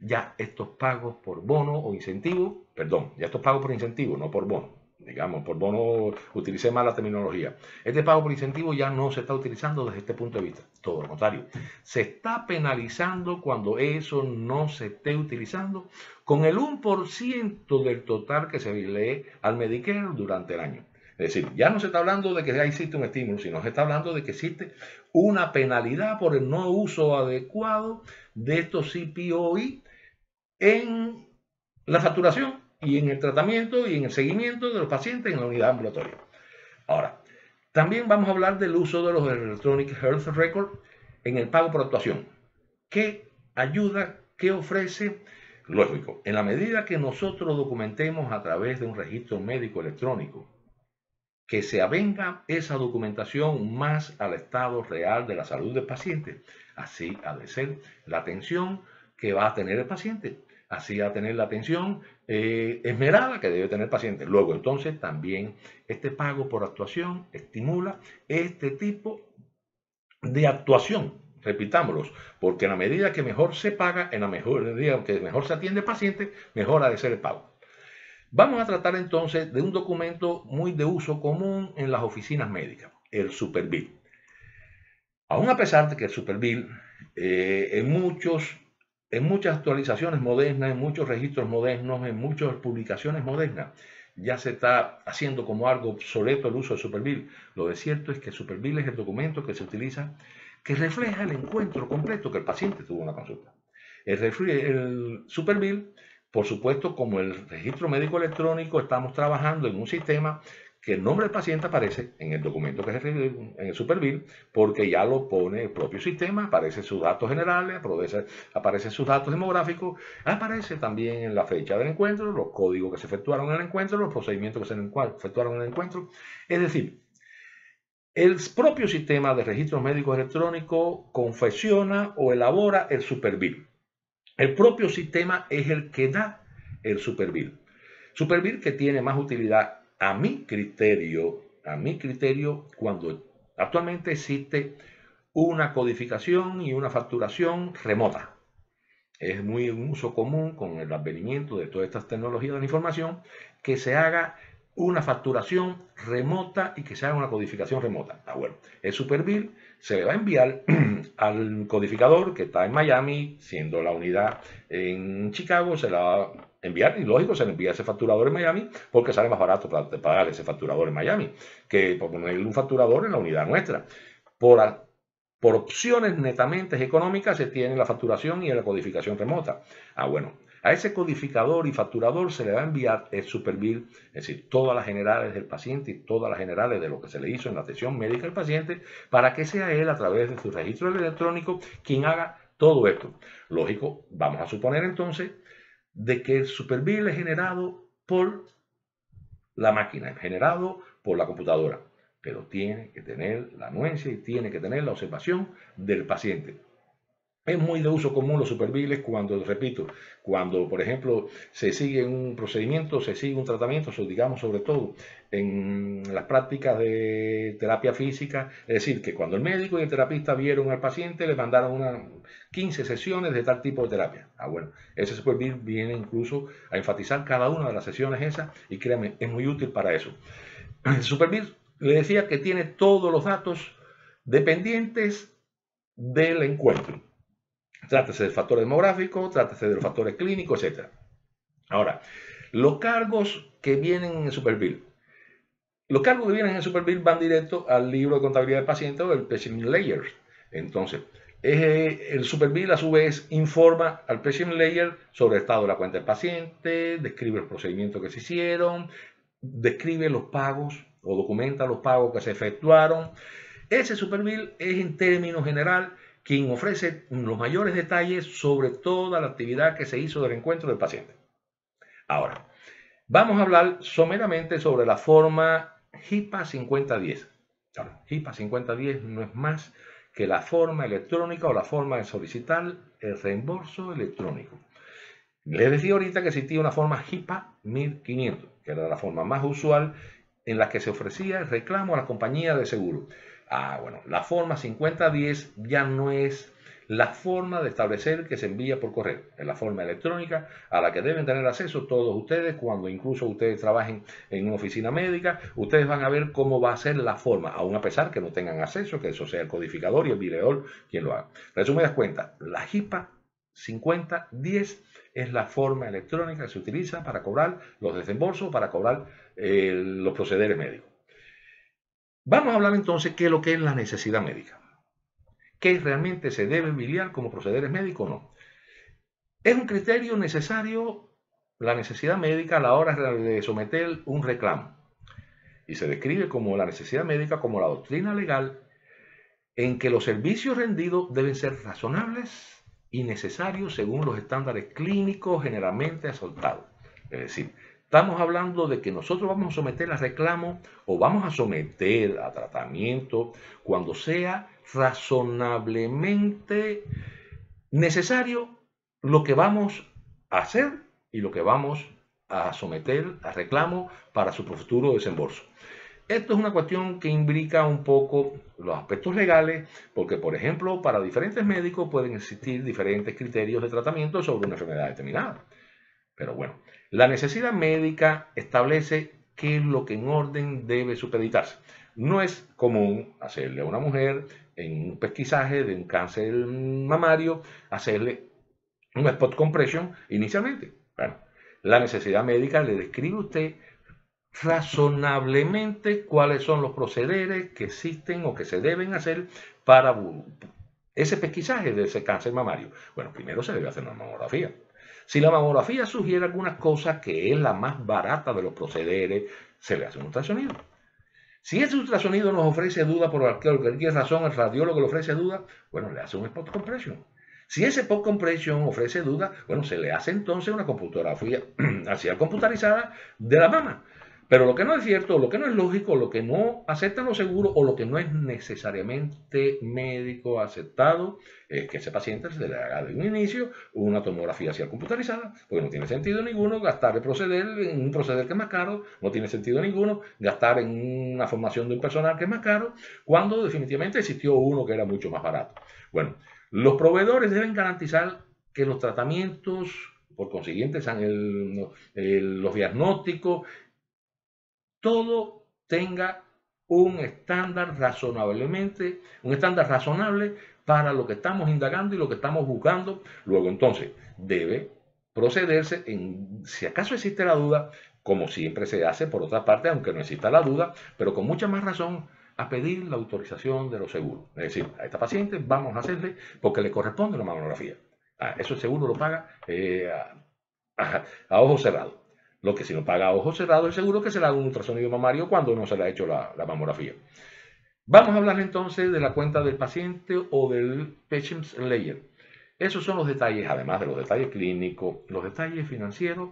Ya estos pagos por bono o incentivo, ya estos pagos por incentivo, no por bono, digamos, por bono utilicé mal la terminología. Este pago por incentivo ya no se está utilizando desde este punto de vista, todo lo contrario. Se está penalizando cuando eso no se esté utilizando con el 1% del total que se lee al Medicare durante el año. Es decir, ya no se está hablando de que ya existe un estímulo, sino se está hablando de que existe una penalidad por el no uso adecuado de estos CPOI en la facturación y en el tratamiento y en el seguimiento de los pacientes en la unidad ambulatoria. Ahora, también vamos a hablar del uso de los Electronic Health Records en el pago por actuación. ¿Qué ayuda? ¿Qué ofrece? Lógico, en la medida que nosotros documentemos a través de un registro médico electrónico, que se avenga esa documentación más al estado real de la salud del paciente. Así ha de ser la atención que va a tener el paciente. Así va a tener la atención esmerada que debe tener el paciente. Luego, entonces, también este pago por actuación estimula este tipo de actuación. Repitámoslos, porque en la medida que mejor se paga, en la medida que mejor se atiende el paciente, mejor ha de ser el pago. Vamos a tratar entonces de un documento muy de uso común en las oficinas médicas, el Superbill. Aún a pesar de que el Superbill en muchas actualizaciones modernas, en muchos registros modernos, en muchas publicaciones modernas, ya se está haciendo como algo obsoleto el uso del Superbill. Lo de cierto es que el Superbill es el documento que se utiliza que refleja el encuentro completo que el paciente tuvo en la consulta. El Superbill, por supuesto, como el registro médico electrónico, estamos trabajando en un sistema que el nombre del paciente aparece en el documento que es en el Superbill, porque ya lo pone el propio sistema, aparecen sus datos generales, aparecen sus datos demográficos, aparece también en la fecha del encuentro, los códigos que se efectuaron en el encuentro, los procedimientos que se efectuaron en el encuentro. Es decir, el propio sistema de registros médicos electrónicos confecciona o elabora el Superbill. El propio sistema es el que da el Superbill. Supervir que tiene más utilidad a mi criterio, cuando actualmente existe una codificación y una facturación remota. Es muy un uso común con el advenimiento de todas estas tecnologías de la información que se haga una facturación remota y que se haga una codificación remota. Bueno, el Superbill se le va a enviar al codificador que está en Miami, siendo la unidad en Chicago, se la va a enviar, y lógico, se le envía ese facturador en Miami porque sale más barato para pagar ese facturador en Miami que por ponerle un facturador en la unidad nuestra. Por opciones netamente económicas se tiene la facturación y la codificación remota. Bueno, a ese codificador y facturador se le va a enviar el Superbill, es decir, todas las generales del paciente y todas las generales de lo que se le hizo en la atención médica del paciente, para que sea él a través de su registro electrónico quien haga todo esto. Lógico, vamos a suponer entonces de que el Superbill es generado por la máquina, es generado por la computadora, pero tiene que tener la anuencia y tiene que tener la observación del paciente. Es muy de uso común los Superbills cuando, repito, cuando por ejemplo se sigue un procedimiento, se sigue un tratamiento, digamos sobre todo en las prácticas de terapia física, es decir, que cuando el médico y el terapista vieron al paciente le mandaron unas 15 sesiones de tal tipo de terapia. Bueno, ese Superbill viene incluso a enfatizar cada una de las sesiones esas y créanme, es muy útil para eso. El Superbill le decía que tiene todos los datos dependientes del encuentro. Trátese del factor demográfico, trátese de los factores clínicos, etc. Ahora, los cargos que vienen en el Superbill. Los cargos que vienen en el Superbill van directo al libro de contabilidad del paciente o del Patient Layer. Entonces, el Superbill a su vez informa al Patient Layer sobre el estado de la cuenta del paciente, describe los procedimientos que se hicieron, describe los pagos o documenta los pagos que se efectuaron. Ese Superbill es en términos general quien ofrece los mayores detalles sobre toda la actividad que se hizo del encuentro del paciente. Ahora, vamos a hablar someramente sobre la forma HIPAA 5010. Ahora, HIPAA 5010 no es más que la forma electrónica o la forma de solicitar el reembolso electrónico. Les decía ahorita que existía una forma HIPAA 1500, que era la forma más usual en la que se ofrecía el reclamo a la compañía de seguro. Bueno, la forma 5010 ya no es la forma de establecer que se envía por correo. Es la forma electrónica a la que deben tener acceso todos ustedes cuando incluso ustedes trabajen en una oficina médica. Ustedes van a ver cómo va a ser la forma, aun a pesar que no tengan acceso, que eso sea el codificador y el videador quien lo haga. Resumidas cuentas, la HIPAA 5010 es la forma electrónica que se utiliza para cobrar los desembolsos, para cobrar los procederes médicos. Vamos a hablar entonces qué es lo que es la necesidad médica. ¿Qué realmente se debe biliar como procederes médicos o no? Es un criterio necesario la necesidad médica a la hora de someter un reclamo. Y se describe como la necesidad médica como la doctrina legal en que los servicios rendidos deben ser razonables y necesarios según los estándares clínicos generalmente aceptados. Es decir, estamos hablando de que nosotros vamos a someter a reclamo o vamos a someter a tratamiento cuando sea razonablemente necesario lo que vamos a hacer y lo que vamos a someter a reclamo para su futuro desembolso. Esto es una cuestión que imbrica un poco los aspectos legales, porque, por ejemplo, para diferentes médicos pueden existir diferentes criterios de tratamiento sobre una enfermedad determinada. Pero bueno, la necesidad médica establece qué es lo que en orden debe supeditarse. No es común hacerle a una mujer en un pesquisaje de un cáncer mamario, hacerle un spot compression inicialmente. Bueno, la necesidad médica le describe a usted razonablemente cuáles son los procederes que existen o que se deben hacer para ese pesquisaje de ese cáncer mamario. Bueno, primero se debe hacer una mamografía. Si la mamografía sugiere algunas cosas que es la más barata de los procederes, se le hace un ultrasonido. Si ese ultrasonido nos ofrece duda por cualquier razón, el radiólogo le ofrece duda, bueno, le hace un spot compression. Si ese spot compression ofrece duda, bueno, se le hace entonces una computografía computarizada de la mama Pero lo que no es cierto, lo que no es lógico, lo que no aceptan los seguros o lo que no es necesariamente médico aceptado es que ese paciente se le haga de un inicio una tomografía parcial computarizada, porque no tiene sentido ninguno gastar el proceder en un proceder que es más caro, no tiene sentido ninguno gastar en una formación de un personal que es más caro, cuando definitivamente existió uno que era mucho más barato. Bueno, los proveedores deben garantizar que los tratamientos, por consiguiente, los diagnósticos, todo tenga un estándar un estándar razonable para lo que estamos indagando y lo que estamos buscando. Luego entonces debe procederse si acaso existe la duda, como siempre se hace por otra parte, aunque no exista la duda, pero con mucha más razón, a pedir la autorización de los seguros. Es decir, a esta paciente vamos a hacerle porque le corresponde una mamografía. Eso el seguro lo paga a ojos cerrados. Lo que si no paga a ojos cerrados, es seguro que se le haga un ultrasonido mamario cuando no se le ha hecho la mamografía. Vamos a hablar entonces de la cuenta del paciente o del patient layer. Esos son los detalles, además de los detalles clínicos, los detalles financieros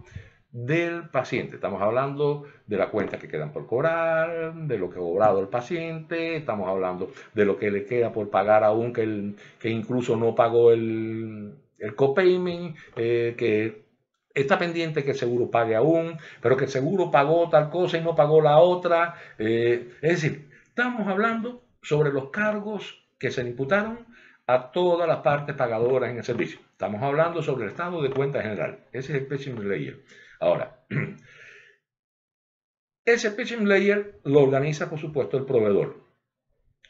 del paciente. Estamos hablando de la cuenta que quedan por cobrar, de lo que ha cobrado el paciente, estamos hablando de lo que le queda por pagar aún que incluso no pagó el copayment, que está pendiente que el seguro pague aún, pero que el seguro pagó tal cosa y no pagó la otra. Es decir, estamos hablando sobre los cargos que se le imputaron a todas las partes pagadoras en el servicio. Estamos hablando sobre el estado de cuenta general. Ese es el patient layer. Ahora, ese patient layer lo organiza, por supuesto, el proveedor.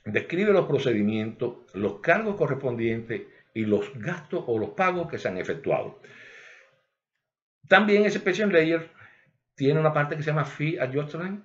Describe los procedimientos, los cargos correspondientes y los gastos o los pagos que se han efectuado. También ese patient layer tiene una parte que se llama Fee Adjustment,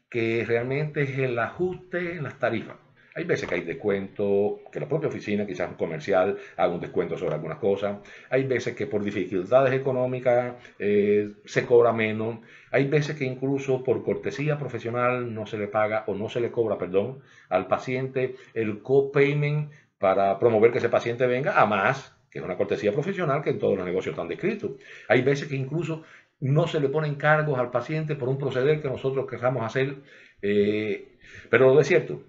que realmente es el ajuste en las tarifas. Hay veces que hay descuento, que la propia oficina, quizás un comercial, haga un descuento sobre algunas cosas. Hay veces que por dificultades económicas se cobra menos. Hay veces que incluso por cortesía profesional no se le paga o no se le cobra, perdón, al paciente el copayment para promover que ese paciente venga, a más que es una cortesía profesional que en todos los negocios están descritos. Hay veces que incluso no se le ponen cargos al paciente por un proceder que nosotros queramos hacer. Pero lo cierto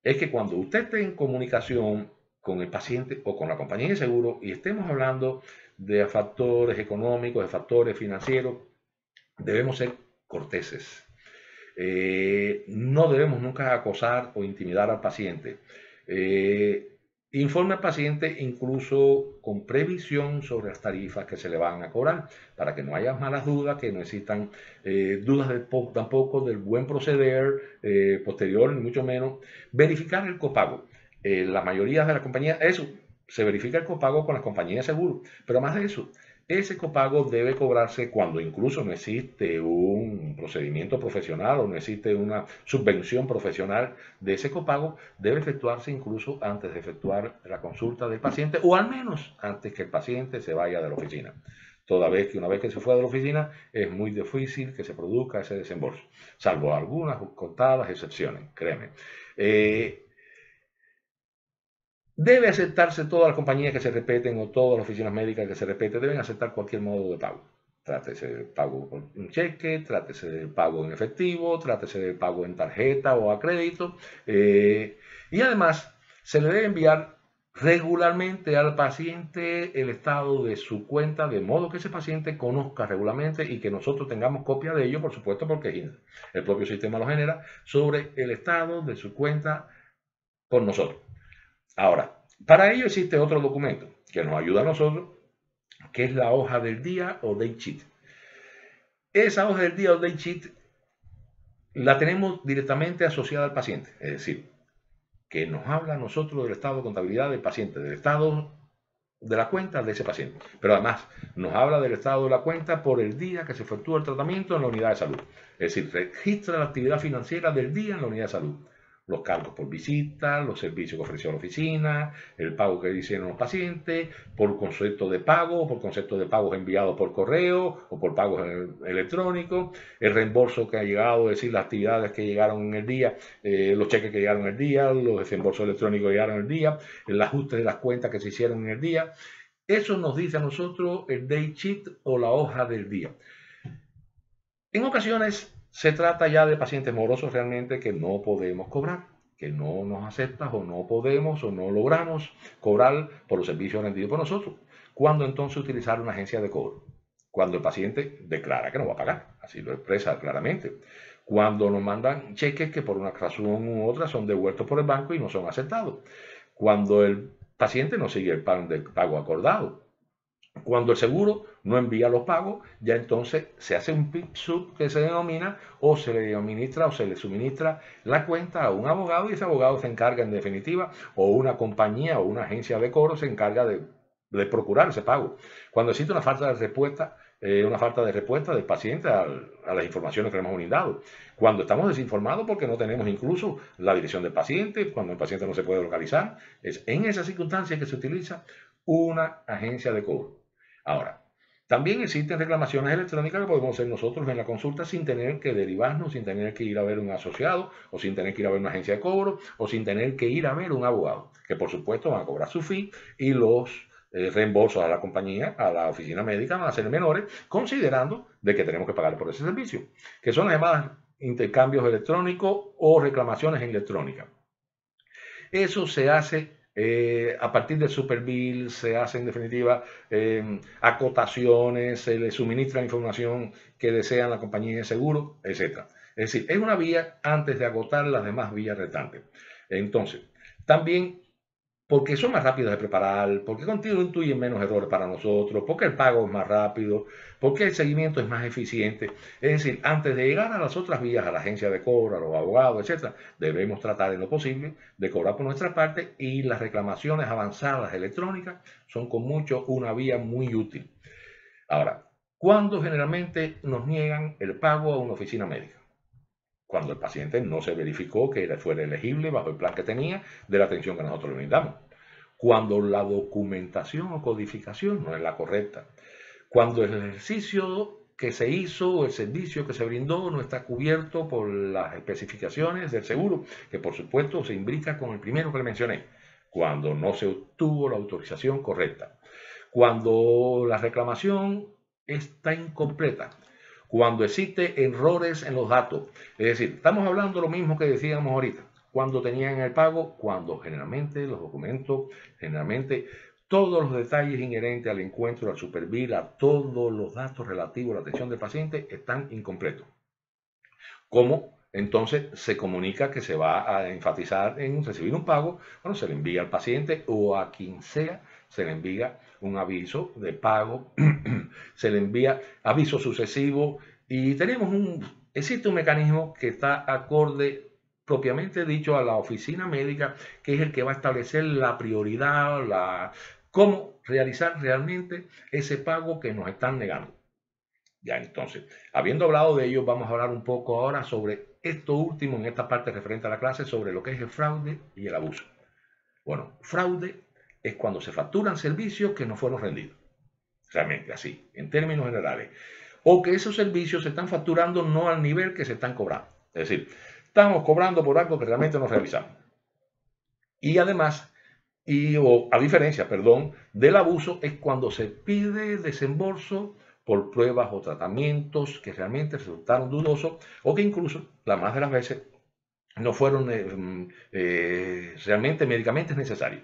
es que cuando usted esté en comunicación con el paciente o con la compañía de seguro y estemos hablando de factores económicos, de factores financieros, debemos ser corteses. No debemos nunca acosar o intimidar al paciente. Informe al paciente incluso con previsión sobre las tarifas que se le van a cobrar, para que no haya malas dudas, que no existan dudas tampoco del buen proceder posterior, ni mucho menos. Verificar el copago. La mayoría de las compañías, eso, se verifica el copago con las compañías de seguro, pero además de eso, ese copago debe cobrarse cuando incluso no existe un procedimiento profesional o no existe una subvención profesional de ese copago, debe efectuarse incluso antes de efectuar la consulta del paciente o al menos antes que el paciente se vaya de la oficina. Toda vez que una vez que se fue de la oficina es muy difícil que se produzca ese desembolso, salvo algunas contadas excepciones, créeme. Debe aceptarse todas las compañías que se repiten o todas las oficinas médicas que se repiten, deben aceptar cualquier modo de pago. Trátese de pago por un cheque, trátese de pago en efectivo, trátese de pago en tarjeta o a crédito. Y además, se le debe enviar regularmente al paciente el estado de su cuenta, de modo que ese paciente conozca regularmente y que nosotros tengamos copia de ello, por supuesto, porque el propio sistema lo genera, sobre el estado de su cuenta por nosotros. Ahora, para ello existe otro documento que nos ayuda a nosotros, que es la hoja del día o day sheet. Esa hoja del día o day sheet la tenemos directamente asociada al paciente, es decir, que nos habla a nosotros del estado de contabilidad del paciente, del estado de la cuenta de ese paciente. Pero además nos habla del estado de la cuenta por el día que se efectúa el tratamiento en la unidad de salud. Es decir, registra la actividad financiera del día en la unidad de salud. Los cargos por visita, los servicios que ofreció la oficina, el pago que hicieron los pacientes, por concepto de pago, por concepto de pagos enviados por correo o por pagos electrónicos, el reembolso que ha llegado, es decir, las actividades que llegaron en el día, los cheques que llegaron en el día, los desembolsos electrónicos que llegaron en el día, el ajuste de las cuentas que se hicieron en el día. Eso nos dice a nosotros el day sheet o la hoja del día. En ocasiones Se trata ya de pacientes morosos realmente que no podemos cobrar, que no nos aceptas o no podemos o no logramos cobrar por los servicios rendidos por nosotros. ¿Cuándo entonces utilizar una agencia de cobro? Cuando el paciente declara que no va a pagar, así lo expresa claramente. Cuando nos mandan cheques que por una razón u otra son devueltos por el banco y no son aceptados. Cuando el paciente no sigue el plan de pago acordado. Cuando el seguro no envía los pagos, ya entonces se hace un PIP-SUB que se denomina, o se le administra o se le suministra la cuenta a un abogado, y ese abogado se encarga en definitiva, o una compañía o una agencia de cobro se encarga de procurar ese pago. Cuando existe una falta de respuesta del paciente a las informaciones que le hemos brindado. Cuando estamos desinformados porque no tenemos incluso la dirección del paciente, cuando el paciente no se puede localizar, es en esas circunstancias que se utiliza una agencia de cobro. Ahora, también existen reclamaciones electrónicas que podemos hacer nosotros en la consulta sin tener que derivarnos, sin tener que ir a ver un asociado, o sin tener que ir a ver una agencia de cobro, o sin tener que ir a ver un abogado, que por supuesto van a cobrar su fee, y los reembolsos a la compañía, a la oficina médica, van a ser menores, considerando de que tenemos que pagar por ese servicio, que son las llamadas intercambios electrónicos o reclamaciones electrónicas. Eso se hace a partir del Superbill, se hace en definitiva acotaciones, se le suministra la información que desean la compañía de seguro, etc. Es decir, es una vía antes de agotar las demás vías restantes. Entonces, también porque son más rápidas de preparar, porque constituyen menos errores para nosotros, porque el pago es más rápido, porque el seguimiento es más eficiente. Es decir, antes de llegar a las otras vías, a la agencia de cobro, a los abogados, etc., debemos tratar en lo posible de cobrar por nuestra parte, y las reclamaciones avanzadas electrónicas son con mucho una vía muy útil. Ahora, ¿cuándo generalmente nos niegan el pago a una oficina médica? Cuando el paciente no se verificó que fuera elegible bajo el plan que tenía de la atención que nosotros le brindamos. Cuando la documentación o codificación no es la correcta. Cuando el ejercicio que se hizo o el servicio que se brindó no está cubierto por las especificaciones del seguro, que por supuesto se imbrica con el primero que le mencioné. Cuando no se obtuvo la autorización correcta. Cuando la reclamación está incompleta. Cuando existe errores en los datos. Es decir, estamos hablando de lo mismo que decíamos ahorita. Cuando tenían el pago, cuando generalmente los documentos, generalmente todos los detalles inherentes al encuentro, al Superbill, a todos los datos relativos a la atención del paciente están incompletos. ¿Cómo entonces se comunica que se va a enfatizar en recibir un pago? Bueno, se le envía al paciente o a quien sea, se le envía un aviso de pago, se le envía aviso sucesivo, y existe un mecanismo que está acorde propiamente dicho a la oficina médica, que es el que va a establecer la prioridad, cómo realizar realmente ese pago que nos están negando. Ya, entonces, habiendo hablado de ello, vamos a hablar un poco ahora sobre esto último en esta parte referente a la clase, sobre lo que es el fraude y el abuso. Bueno, fraude es cuando se facturan servicios que no fueron rendidos. Realmente así, en términos generales. O que esos servicios se están facturando no al nivel que se están cobrando. Es decir, estamos cobrando por algo que realmente no realizamos. Y además, a diferencia, del abuso, es cuando se pide desembolso por pruebas o tratamientos que realmente resultaron dudosos, o que incluso, la más de las veces, no fueron realmente médicamente necesarios.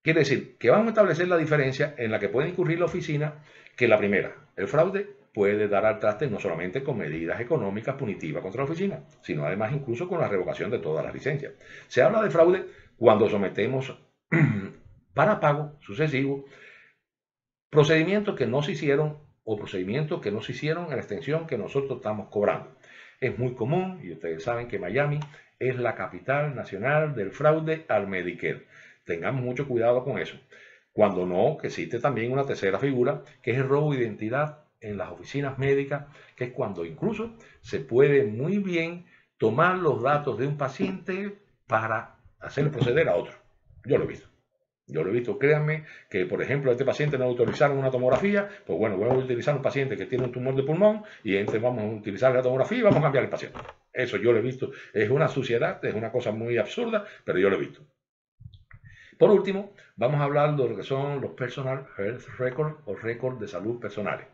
Quiere decir que vamos a establecer la diferencia en la que puede incurrir la oficina, que la primera, el fraude puede dar al traste no solamente con medidas económicas punitivas contra la oficina, sino además incluso con la revocación de todas las licencias. Se habla de fraude cuando sometemos para pago sucesivo procedimientos que no se hicieron, o procedimientos que no se hicieron en la extensión que nosotros estamos cobrando. Es muy común, y ustedes saben que Miami es la capital nacional del fraude al Medicare. Tengamos mucho cuidado con eso. Cuando no, que existe también una tercera figura, que es el robo de identidad en las oficinas médicas, que es cuando incluso se puede muy bien tomar los datos de un paciente para hacer proceder a otro. Yo lo he visto. Yo lo he visto, créanme, que por ejemplo a este paciente no autorizaron una tomografía, pues bueno, vamos a utilizar un paciente que tiene un tumor de pulmón, y entonces vamos a utilizar la tomografía y vamos a cambiar el paciente. Eso yo lo he visto. Es una suciedad, es una cosa muy absurda, pero yo lo he visto. Por último, vamos a hablar de lo que son los Personal Health Records o récords de salud personales.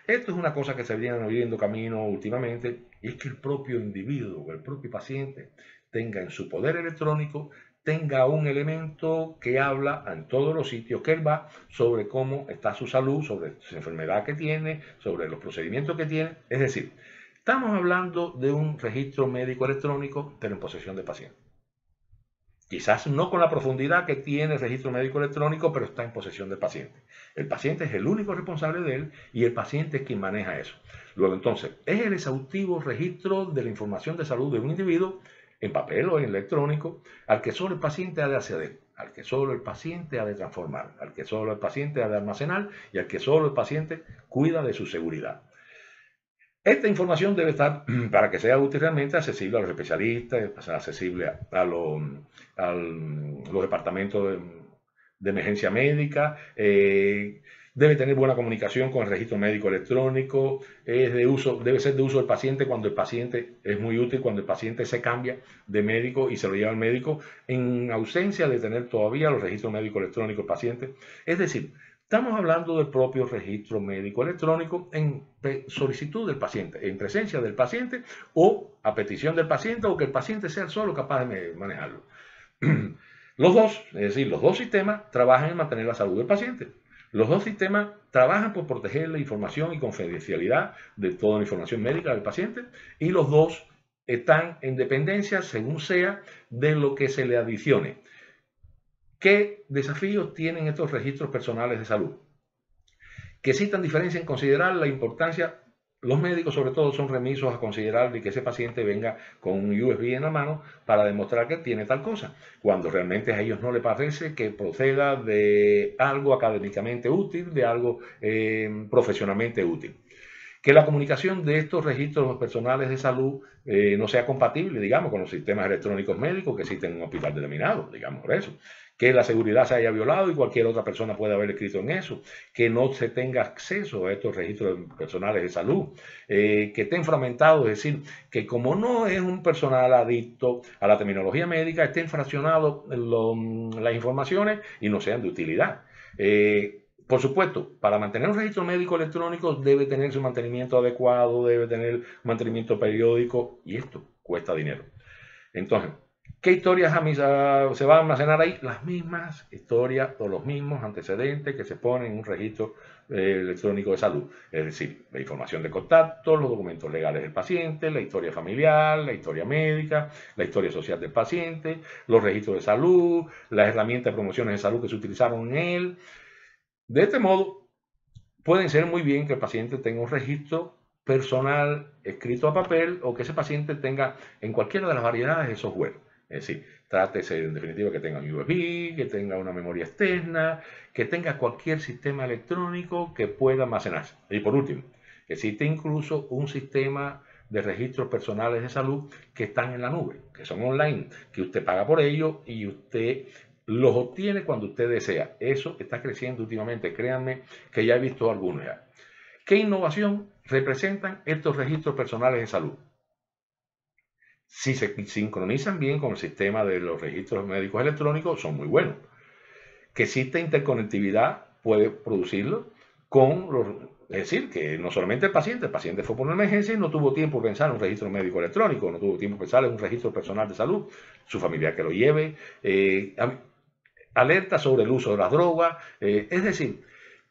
Esto es una cosa que se viene oyendo camino últimamente, y es que el propio individuo o el propio paciente tenga en su poder electrónico, tenga un elemento que habla en todos los sitios que él va sobre cómo está su salud, sobre su enfermedad que tiene, sobre los procedimientos que tiene. Es decir, estamos hablando de un registro médico electrónico, pero en posesión del paciente. Quizás no con la profundidad que tiene el registro médico electrónico, pero está en posesión del paciente. El paciente es el único responsable de él y el paciente es quien maneja eso. Luego, entonces, es el exhaustivo registro de la información de salud de un individuo en papel o en electrónico al que solo el paciente ha de acceder, al que solo el paciente ha de transformar, al que solo el paciente ha de almacenar y al que solo el paciente cuida de su seguridad. Esta información debe estar, para que sea útil realmente, accesible a los especialistas, accesible los departamentos de emergencia médica, debe tener buena comunicación con el registro médico electrónico, debe ser de uso del paciente cuando el paciente es muy útil, cuando el paciente se cambia de médico y se lo lleva al médico, en ausencia de tener todavía los registros médicos electrónicos del paciente. Es decir, estamos hablando del propio registro médico electrónico en solicitud del paciente, en presencia del paciente o a petición del paciente o que el paciente sea solo capaz de manejarlo. Los dos, es decir, los dos sistemas trabajan en mantener la salud del paciente. Los dos sistemas trabajan por proteger la información y confidencialidad de toda la información médica del paciente y los dos están en dependencia, según sea, de lo que se le adicione. ¿Qué desafíos tienen estos registros personales de salud? Que citan diferencia en considerar la importancia, los médicos sobre todo son remisos a considerar de que ese paciente venga con un USB en la mano para demostrar que tiene tal cosa, cuando realmente a ellos no les parece que proceda de algo académicamente útil, de algo profesionalmente útil. Que la comunicación de estos registros personales de salud no sea compatible, digamos, con los sistemas electrónicos médicos que existen en un hospital determinado, digamos por eso. Que la seguridad se haya violado y cualquier otra persona pueda haber escrito en eso. Que no se tenga acceso a estos registros personales de salud. Que estén fragmentados, es decir, que como no es un personal adicto a la terminología médica, estén fraccionados las informaciones y no sean de utilidad. Por supuesto, para mantener un registro médico electrónico debe tener su mantenimiento adecuado, debe tener mantenimiento periódico y esto cuesta dinero. Entonces, ¿qué historias se van a almacenar ahí? Las mismas historias o los mismos antecedentes que se ponen en un registro electrónico de salud. Es decir, la información de contacto, los documentos legales del paciente, la historia familiar, la historia médica, la historia social del paciente, los registros de salud, las herramientas de promociones de salud que se utilizaron en él. De este modo, pueden ser muy bien que el paciente tenga un registro personal escrito a papel o que ese paciente tenga en cualquiera de las variedades de software. Es decir, trátese en definitiva que tenga un USB, que tenga una memoria externa, que tenga cualquier sistema electrónico que pueda almacenarse. Y por último, existe incluso un sistema de registros personales de salud que están en la nube, que son online, que usted paga por ellos y usted los obtiene cuando usted desea. Eso está creciendo últimamente. Créanme que ya he visto algunos ya. ¿Qué innovación representan estos registros personales de salud? Si se sincronizan bien con el sistema de los registros médicos electrónicos, son muy buenos. Que exista interconectividad puede producirlo con los... Es decir, que no solamente el paciente fue por una emergencia y no tuvo tiempo de pensar en un registro médico electrónico, no tuvo tiempo de pensar en un registro personal de salud, su familiar que lo lleve, alerta sobre el uso de las drogas, es decir,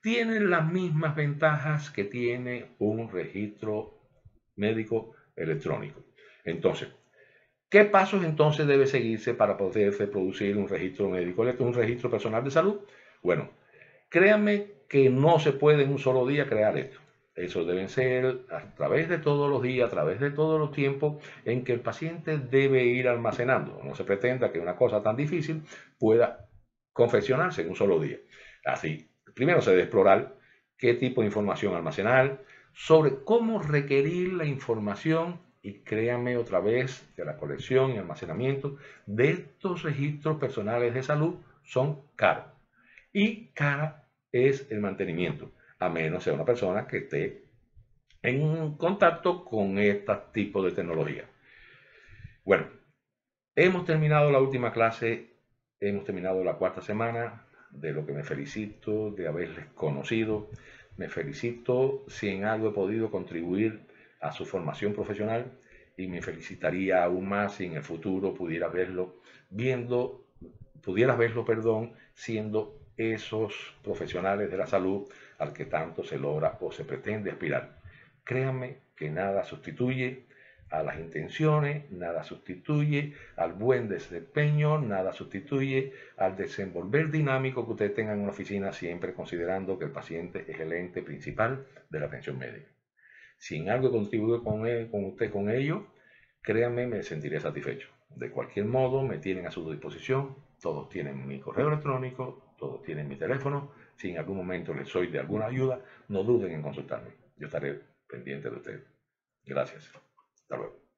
tienen las mismas ventajas que tiene un registro médico electrónico. Entonces, ¿qué pasos entonces debe seguirse para poderse producir un registro médico electrónico, un registro personal de salud? Bueno, créanme que no se puede en un solo día crear esto. Eso deben ser a través de todos los días, a través de todos los tiempos en que el paciente debe ir almacenando. No se pretenda que una cosa tan difícil pueda confeccionarse en un solo día. Así, primero se debe explorar qué tipo de información almacenar, sobre cómo requerir la información y créanme otra vez que la colección y almacenamiento de estos registros personales de salud son caros. Y cara es el mantenimiento, a menos sea una persona que esté en contacto con este tipo de tecnología. Bueno, hemos terminado la última clase, hemos terminado la cuarta semana, de lo que me felicito de haberles conocido. Me felicito si en algo he podido contribuir a su formación profesional. y me felicitaría aún más si en el futuro pudieras verlo, perdón, siendo esos profesionales de la salud al que tanto se logra o se pretende aspirar. Créanme que nada sustituye a las intenciones, nada sustituye al buen desempeño, nada sustituye al desenvolver dinámico que ustedes tengan en una oficina, siempre considerando que el paciente es el ente principal de la atención médica. Si en algo contribuye con usted con ello, créanme, me sentiré satisfecho. De cualquier modo, me tienen a su disposición. Todos tienen mi correo electrónico, todos tienen mi teléfono. Si en algún momento les soy de alguna ayuda, no duden en consultarme. Yo estaré pendiente de ustedes. Gracias. Hasta luego.